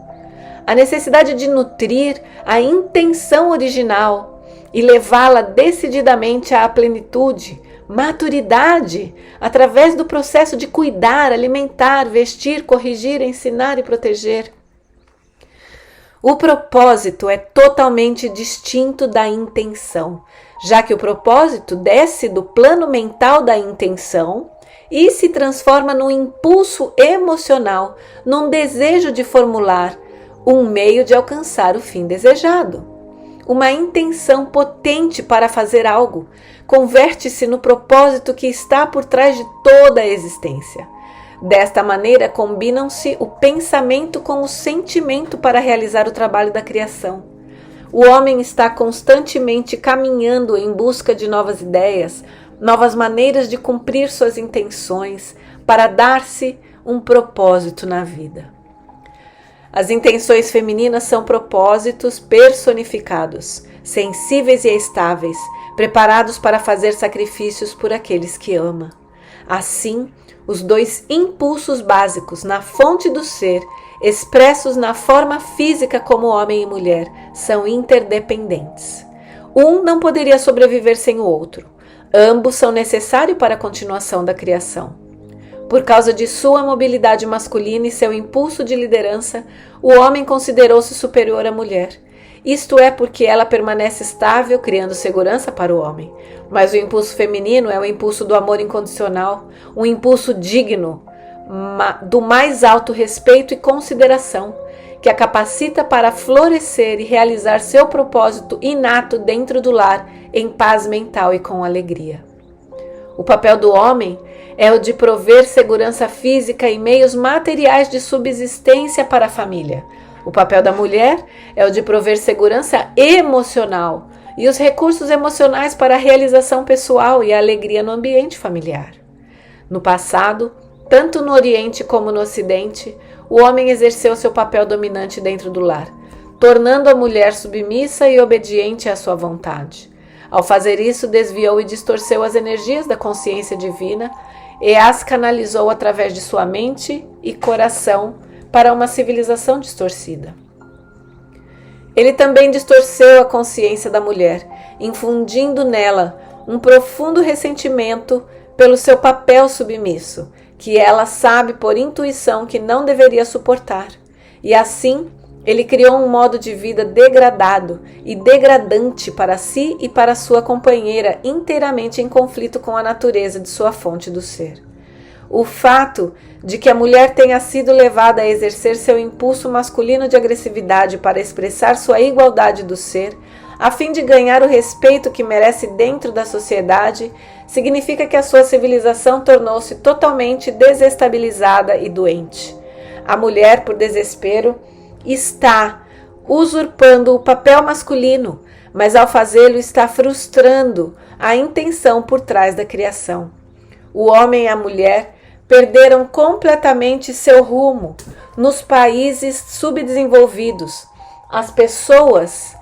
A necessidade de nutrir a intenção original e levá-la decididamente à plenitude, maturidade, através do processo de cuidar, alimentar, vestir, corrigir, ensinar e proteger. O propósito é totalmente distinto da intenção, já que o propósito desce do plano mental da intenção e se transforma num impulso emocional, num desejo de formular um meio de alcançar o fim desejado. Uma intenção potente para fazer algo converte-se no propósito que está por trás de toda a existência. Desta maneira, combinam-se o pensamento com o sentimento para realizar o trabalho da criação. O homem está constantemente caminhando em busca de novas ideias, novas maneiras de cumprir suas intenções, para dar-se um propósito na vida. As intenções femininas são propósitos personificados, sensíveis e estáveis, preparados para fazer sacrifícios por aqueles que ama. Assim, os dois impulsos básicos na fonte do ser, expressos na forma física como homem e mulher, são interdependentes. Um não poderia sobreviver sem o outro. Ambos são necessários para a continuação da criação. Por causa de sua mobilidade masculina e seu impulso de liderança, o homem considerou-se superior à mulher. Isto é porque ela permanece estável, criando segurança para o homem. Mas o impulso feminino é o impulso do amor incondicional, um impulso digno do mais alto respeito e consideração, que a capacita para florescer e realizar seu propósito inato dentro do lar, em paz mental e com alegria. O papel do homem é o de prover segurança física e meios materiais de subsistência para a família. O papel da mulher é o de prover segurança emocional e os recursos emocionais para a realização pessoal e a alegria no ambiente familiar. No passado, tanto no Oriente como no Ocidente, o homem exerceu seu papel dominante dentro do lar, tornando a mulher submissa e obediente à sua vontade. Ao fazer isso, desviou e distorceu as energias da consciência divina e as canalizou através de sua mente e coração para uma civilização distorcida. Ele também distorceu a consciência da mulher, infundindo nela um profundo ressentimento pelo seu papel submisso, que ela sabe por intuição que não deveria suportar. E assim, ele criou um modo de vida degradado e degradante para si e para sua companheira, inteiramente em conflito com a natureza de sua fonte do ser. O fato de que a mulher tenha sido levada a exercer seu impulso masculino de agressividade para expressar sua igualdade do ser, a fim de ganhar o respeito que merece dentro da sociedade, significa que a sua civilização tornou-se totalmente desestabilizada e doente. A mulher, por desespero, está usurpando o papel masculino, mas ao fazê-lo está frustrando a intenção por trás da criação. O homem e a mulher perderam completamente seu rumo nos países subdesenvolvidos. As pessoas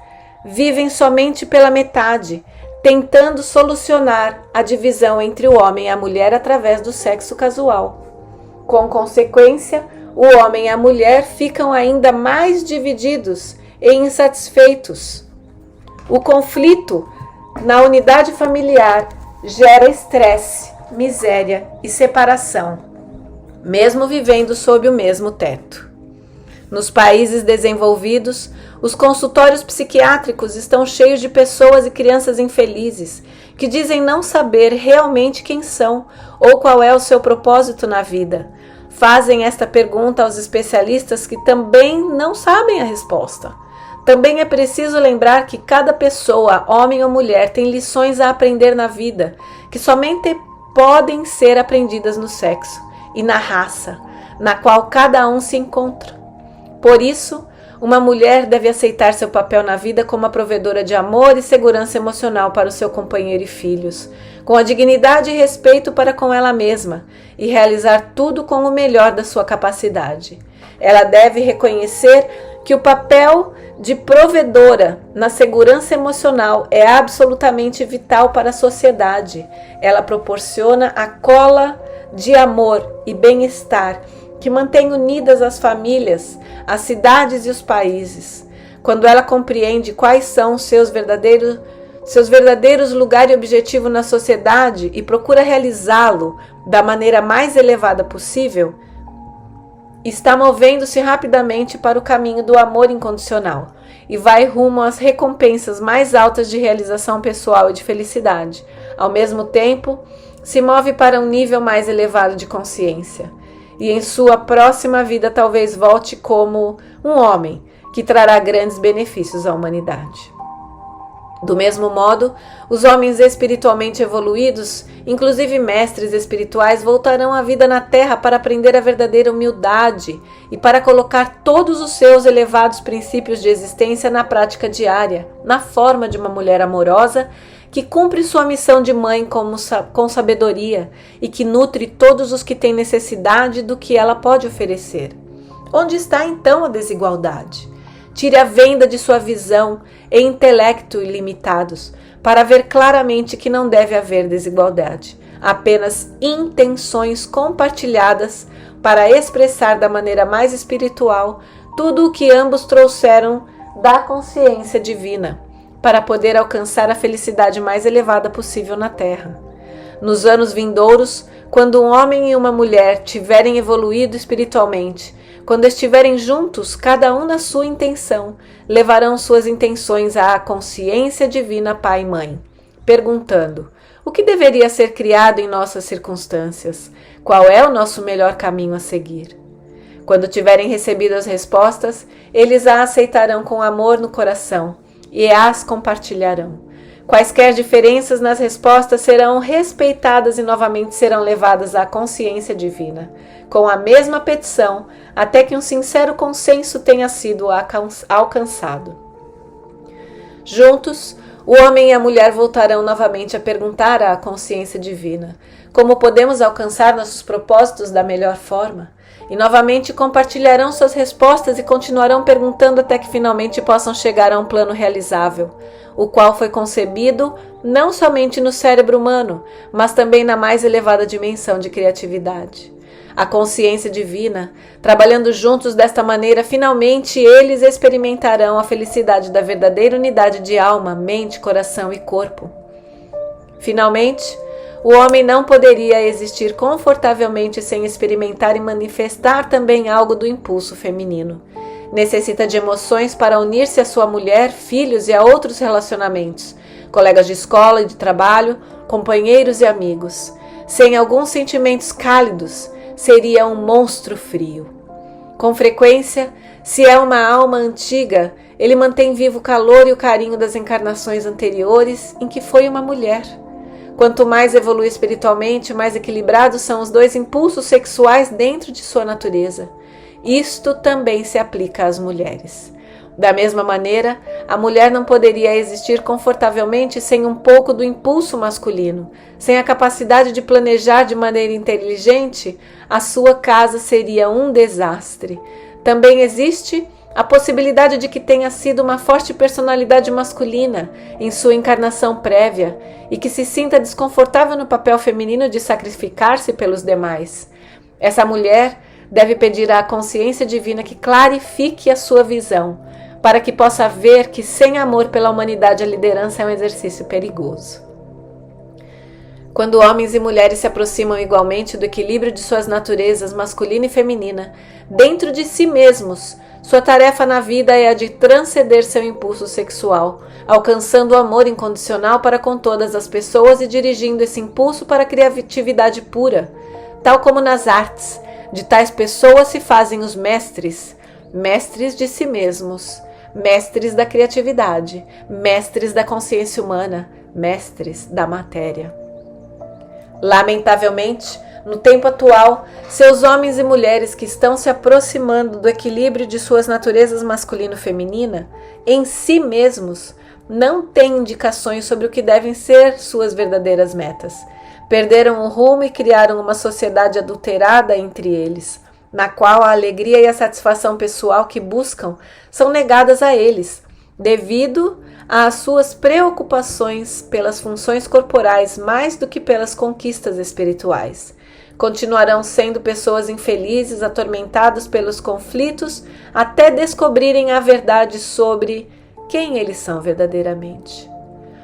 vivem somente pela metade, tentando solucionar a divisão entre o homem e a mulher através do sexo casual. Com consequência, o homem e a mulher ficam ainda mais divididos e insatisfeitos. O conflito na unidade familiar gera estresse, miséria e separação, mesmo vivendo sob o mesmo teto. Nos países desenvolvidos, os consultórios psiquiátricos estão cheios de pessoas e crianças infelizes que dizem não saber realmente quem são ou qual é o seu propósito na vida. Fazem esta pergunta aos especialistas que também não sabem a resposta. Também é preciso lembrar que cada pessoa, homem ou mulher, tem lições a aprender na vida, que somente podem ser aprendidas no sexo e na raça, na qual cada um se encontra. Por isso, uma mulher deve aceitar seu papel na vida como a provedora de amor e segurança emocional para o seu companheiro e filhos, com a dignidade e respeito para com ela mesma, e realizar tudo com o melhor da sua capacidade. Ela deve reconhecer que o papel de provedora na segurança emocional é absolutamente vital para a sociedade. Ela proporciona a cola de amor e bem-estar que mantém unidas as famílias, as cidades e os países. Quando ela compreende quais são seus verdadeiros lugar e objetivo na sociedade e procura realizá-lo da maneira mais elevada possível, está movendo-se rapidamente para o caminho do amor incondicional e vai rumo às recompensas mais altas de realização pessoal e de felicidade. Ao mesmo tempo, se move para um nível mais elevado de consciência. E em sua próxima vida talvez volte como um homem que trará grandes benefícios à humanidade. Do mesmo modo, os homens espiritualmente evoluídos, inclusive mestres espirituais, voltarão à vida na Terra para aprender a verdadeira humildade e para colocar todos os seus elevados princípios de existência na prática diária, na forma de uma mulher amorosa que cumpre sua missão de mãe com sabedoria e que nutre todos os que têm necessidade do que ela pode oferecer. Onde está então a desigualdade? Tire a venda de sua visão e intelecto ilimitados para ver claramente que não deve haver desigualdade. apenas intenções compartilhadas para expressar da maneira mais espiritual tudo o que ambos trouxeram da consciência divina, para poder alcançar a felicidade mais elevada possível na Terra. Nos anos vindouros, quando um homem e uma mulher tiverem evoluído espiritualmente, quando estiverem juntos, cada um na sua intenção, levarão suas intenções à consciência divina Pai e Mãe, perguntando: o que deveria ser criado em nossas circunstâncias? Qual é o nosso melhor caminho a seguir? Quando tiverem recebido as respostas, eles a aceitarão com amor no coração e as compartilharão. Quaisquer diferenças nas respostas serão respeitadas e novamente serão levadas à consciência divina, com a mesma petição, até que um sincero consenso tenha sido alcançado. Juntos, o homem e a mulher voltarão novamente a perguntar à consciência divina como podemos alcançar nossos propósitos da melhor forma, e novamente compartilharão suas respostas e continuarão perguntando até que finalmente possam chegar a um plano realizável, o qual foi concebido não somente no cérebro humano, mas também na mais elevada dimensão de criatividade. A consciência divina, trabalhando juntos desta maneira, finalmente eles experimentarão a felicidade da verdadeira unidade de alma, mente, coração e corpo. Finalmente, o homem não poderia existir confortavelmente sem experimentar e manifestar também algo do impulso feminino. Necessita de emoções para unir-se à sua mulher, filhos e a outros relacionamentos, colegas de escola e de trabalho, companheiros e amigos. Sem alguns sentimentos cálidos, seria um monstro frio. Com frequência, se é uma alma antiga, ele mantém vivo o calor e o carinho das encarnações anteriores em que foi uma mulher. Quanto mais evolui espiritualmente, mais equilibrados são os dois impulsos sexuais dentro de sua natureza. Isto também se aplica às mulheres. Da mesma maneira, a mulher não poderia existir confortavelmente sem um pouco do impulso masculino. Sem a capacidade de planejar de maneira inteligente, a sua casa seria um desastre. Também existe a possibilidade de que tenha sido uma forte personalidade masculina em sua encarnação prévia e que se sinta desconfortável no papel feminino de sacrificar-se pelos demais. Essa mulher deve pedir à consciência divina que clarifique a sua visão, para que possa ver que sem amor pela humanidade a liderança é um exercício perigoso. Quando homens e mulheres se aproximam igualmente do equilíbrio de suas naturezas masculina e feminina, dentro de si mesmos, sua tarefa na vida é a de transcender seu impulso sexual, alcançando o amor incondicional para com todas as pessoas e dirigindo esse impulso para a criatividade pura. Tal como nas artes, de tais pessoas se fazem os mestres, mestres de si mesmos, mestres da criatividade, mestres da consciência humana, mestres da matéria. Lamentavelmente, no tempo atual, seus homens e mulheres que estão se aproximando do equilíbrio de suas naturezas masculino e feminina, em si mesmos, não têm indicações sobre o que devem ser suas verdadeiras metas. Perderam o rumo e criaram uma sociedade adulterada entre eles, na qual a alegria e a satisfação pessoal que buscam são negadas a eles, devido às suas preocupações pelas funções corporais mais do que pelas conquistas espirituais. Continuarão sendo pessoas infelizes, atormentados pelos conflitos, até descobrirem a verdade sobre quem eles são verdadeiramente.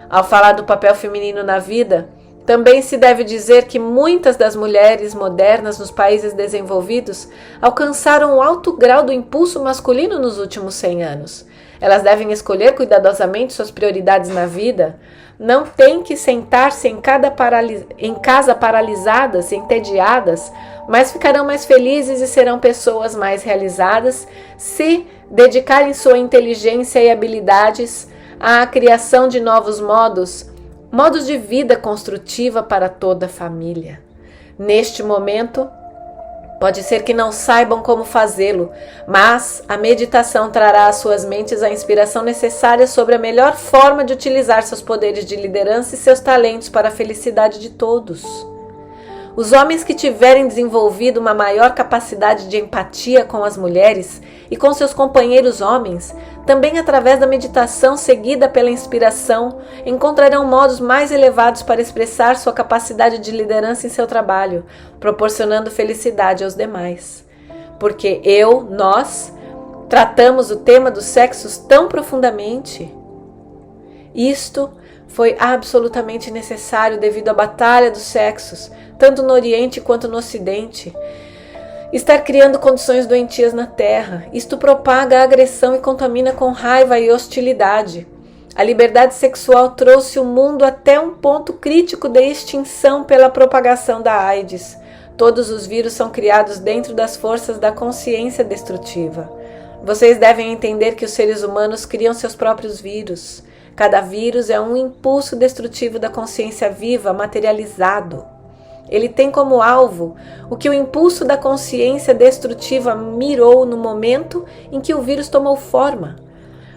Ao falar do papel feminino na vida, também se deve dizer que muitas das mulheres modernas nos países desenvolvidos alcançaram um alto grau do impulso masculino nos últimos 100 anos. Elas devem escolher cuidadosamente suas prioridades na vida. Não têm que sentar-se em casa paralisadas e entediadas, mas ficarão mais felizes e serão pessoas mais realizadas se dedicarem sua inteligência e habilidades à criação de novos modos de vida construtiva para toda a família. Neste momento, pode ser que não saibam como fazê-lo, mas a meditação trará às suas mentes a inspiração necessária sobre a melhor forma de utilizar seus poderes de liderança e seus talentos para a felicidade de todos. Os homens que tiverem desenvolvido uma maior capacidade de empatia com as mulheres e com seus companheiros homens, também através da meditação seguida pela inspiração, encontrarão modos mais elevados para expressar sua capacidade de liderança em seu trabalho, proporcionando felicidade aos demais. Porque nós, tratamos o tema dos sexos tão profundamente. Isto foi absolutamente necessário devido à batalha dos sexos, tanto no Oriente quanto no Ocidente. Estar criando condições doentias na Terra. Isto propaga a agressão e contamina com raiva e hostilidade. A liberdade sexual trouxe o mundo até um ponto crítico de extinção pela propagação da AIDS. Todos os vírus são criados dentro das forças da consciência destrutiva. Vocês devem entender que os seres humanos criam seus próprios vírus. Cada vírus é um impulso destrutivo da consciência viva materializado. Ele tem como alvo o que o impulso da consciência destrutiva mirou no momento em que o vírus tomou forma.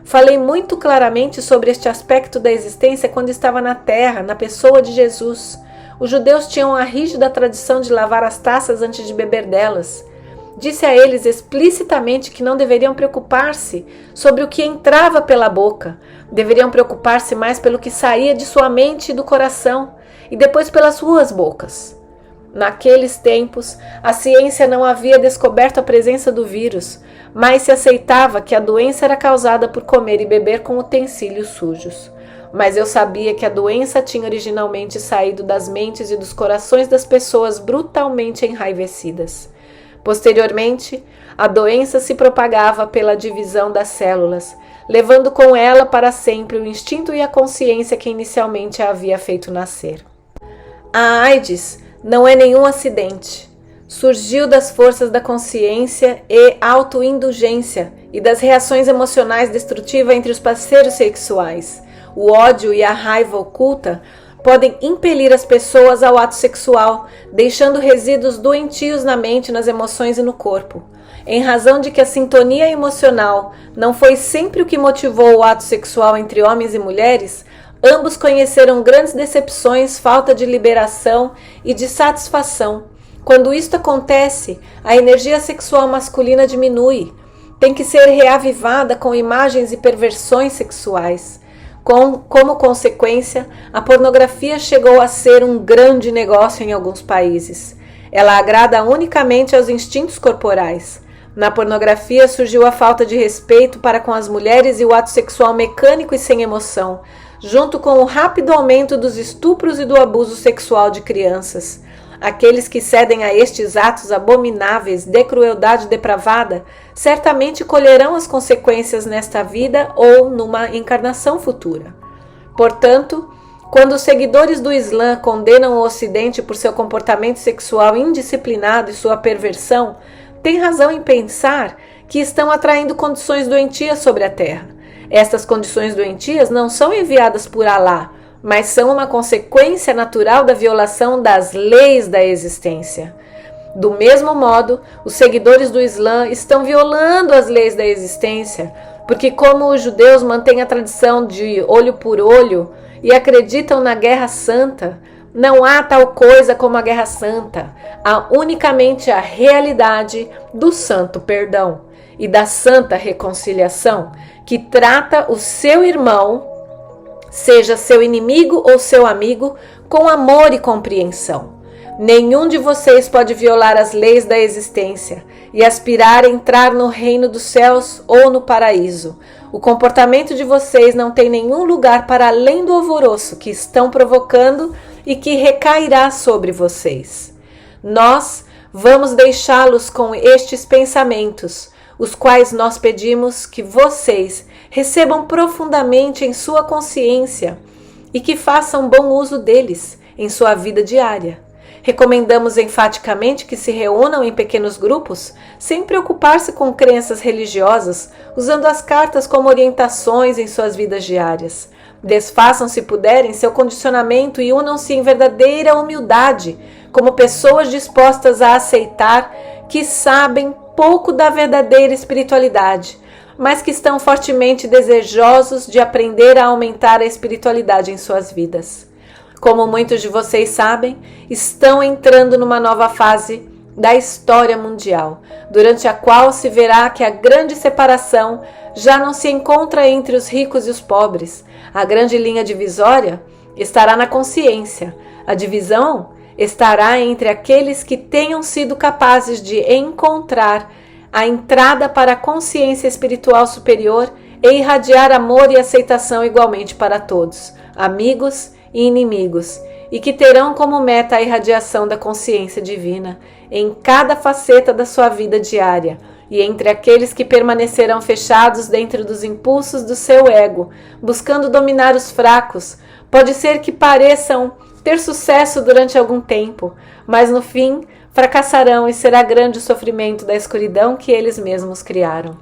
Falei muito claramente sobre este aspecto da existência quando estava na Terra, na pessoa de Jesus. Os judeus tinham a rígida tradição de lavar as taças antes de beber delas. Disse a eles explicitamente que não deveriam preocupar-se sobre o que entrava pela boca. Deveriam preocupar-se mais pelo que saía de sua mente e do coração, e depois pelas suas bocas. Naqueles tempos, a ciência não havia descoberto a presença do vírus, mas se aceitava que a doença era causada por comer e beber com utensílios sujos. Mas eu sabia que a doença tinha originalmente saído das mentes e dos corações das pessoas brutalmente enraivecidas. Posteriormente, a doença se propagava pela divisão das células, levando com ela para sempre o instinto e a consciência que inicialmente a havia feito nascer. A AIDS não é nenhum acidente. Surgiu das forças da consciência e autoindulgência e das reações emocionais destrutivas entre os parceiros sexuais. O ódio e a raiva oculta podem impelir as pessoas ao ato sexual, deixando resíduos doentios na mente, nas emoções e no corpo. Em razão de que a sintonia emocional não foi sempre o que motivou o ato sexual entre homens e mulheres, ambos conheceram grandes decepções, falta de liberação e de satisfação. Quando isto acontece, a energia sexual masculina diminui. Tem que ser reavivada com imagens e perversões sexuais. Como consequência, a pornografia chegou a ser um grande negócio em alguns países. Ela agrada unicamente aos instintos corporais. Na pornografia surgiu a falta de respeito para com as mulheres e o ato sexual mecânico e sem emoção, junto com o rápido aumento dos estupros e do abuso sexual de crianças. Aqueles que cedem a estes atos abomináveis de crueldade depravada certamente colherão as consequências nesta vida ou numa encarnação futura. Portanto, quando os seguidores do Islã condenam o Ocidente por seu comportamento sexual indisciplinado e sua perversão, têm razão em pensar que estão atraindo condições doentias sobre a Terra. Estas condições doentias não são enviadas por Alá, mas são uma consequência natural da violação das leis da existência. Do mesmo modo, os seguidores do Islã estão violando as leis da existência, porque como os judeus mantêm a tradição de olho por olho e acreditam na guerra santa, não há tal coisa como a guerra santa. Há unicamente a realidade do santo perdão e da santa reconciliação, que trata o seu irmão, seja seu inimigo ou seu amigo, com amor e compreensão. Nenhum de vocês pode violar as leis da existência e aspirar a entrar no reino dos céus ou no paraíso. O comportamento de vocês não tem nenhum lugar para além do alvoroço que estão provocando e que recairá sobre vocês. Nós vamos deixá-los com estes pensamentos, os quais nós pedimos que vocês recebam profundamente em sua consciência e que façam bom uso deles em sua vida diária. Recomendamos enfaticamente que se reúnam em pequenos grupos, sem preocupar-se com crenças religiosas, usando as cartas como orientações em suas vidas diárias. Desfaçam, se puderem, seu condicionamento e unam-se em verdadeira humildade, como pessoas dispostas a aceitar que sabem pouco da verdadeira espiritualidade, mas que estão fortemente desejosos de aprender a aumentar a espiritualidade em suas vidas. Como muitos de vocês sabem, estão entrando numa nova fase da história mundial, durante a qual se verá que a grande separação já não se encontra entre os ricos e os pobres. A grande linha divisória estará na consciência. A divisão estará entre aqueles que tenham sido capazes de encontrar a entrada para a consciência espiritual superior e irradiar amor e aceitação igualmente para todos, amigos e inimigos, e que terão como meta a irradiação da consciência divina em cada faceta da sua vida diária, e entre aqueles que permanecerão fechados dentro dos impulsos do seu ego, buscando dominar os fracos, pode ser que pareçam ter sucesso durante algum tempo, mas no fim fracassarão e será grande o sofrimento da escuridão que eles mesmos criaram.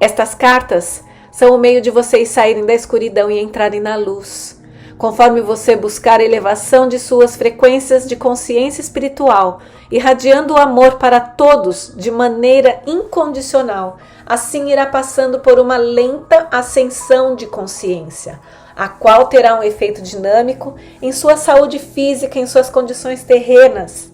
Estas cartas são o meio de vocês saírem da escuridão e entrarem na luz. Conforme você buscar a elevação de suas frequências de consciência espiritual, irradiando o amor para todos de maneira incondicional, assim irá passando por uma lenta ascensão de consciência, a qual terá um efeito dinâmico em sua saúde física, em suas condições terrenas.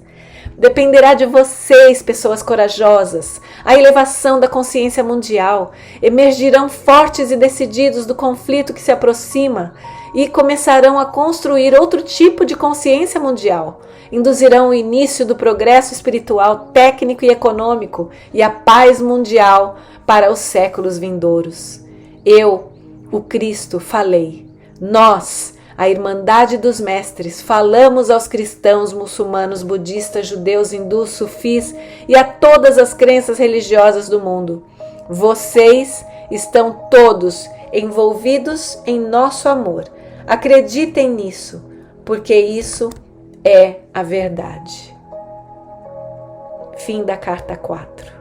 Dependerá de vocês, pessoas corajosas, a elevação da consciência mundial. Emergirão fortes e decididos do conflito que se aproxima e começarão a construir outro tipo de consciência mundial. Induzirão o início do progresso espiritual, técnico e econômico e a paz mundial para os séculos vindouros. Eu, o Cristo, falei. Nós, a Irmandade dos Mestres, falamos aos cristãos, muçulmanos, budistas, judeus, hindus, sufis e a todas as crenças religiosas do mundo. Vocês estão todos envolvidos em nosso amor. Acreditem nisso, porque isso é a verdade. Fim da carta 4.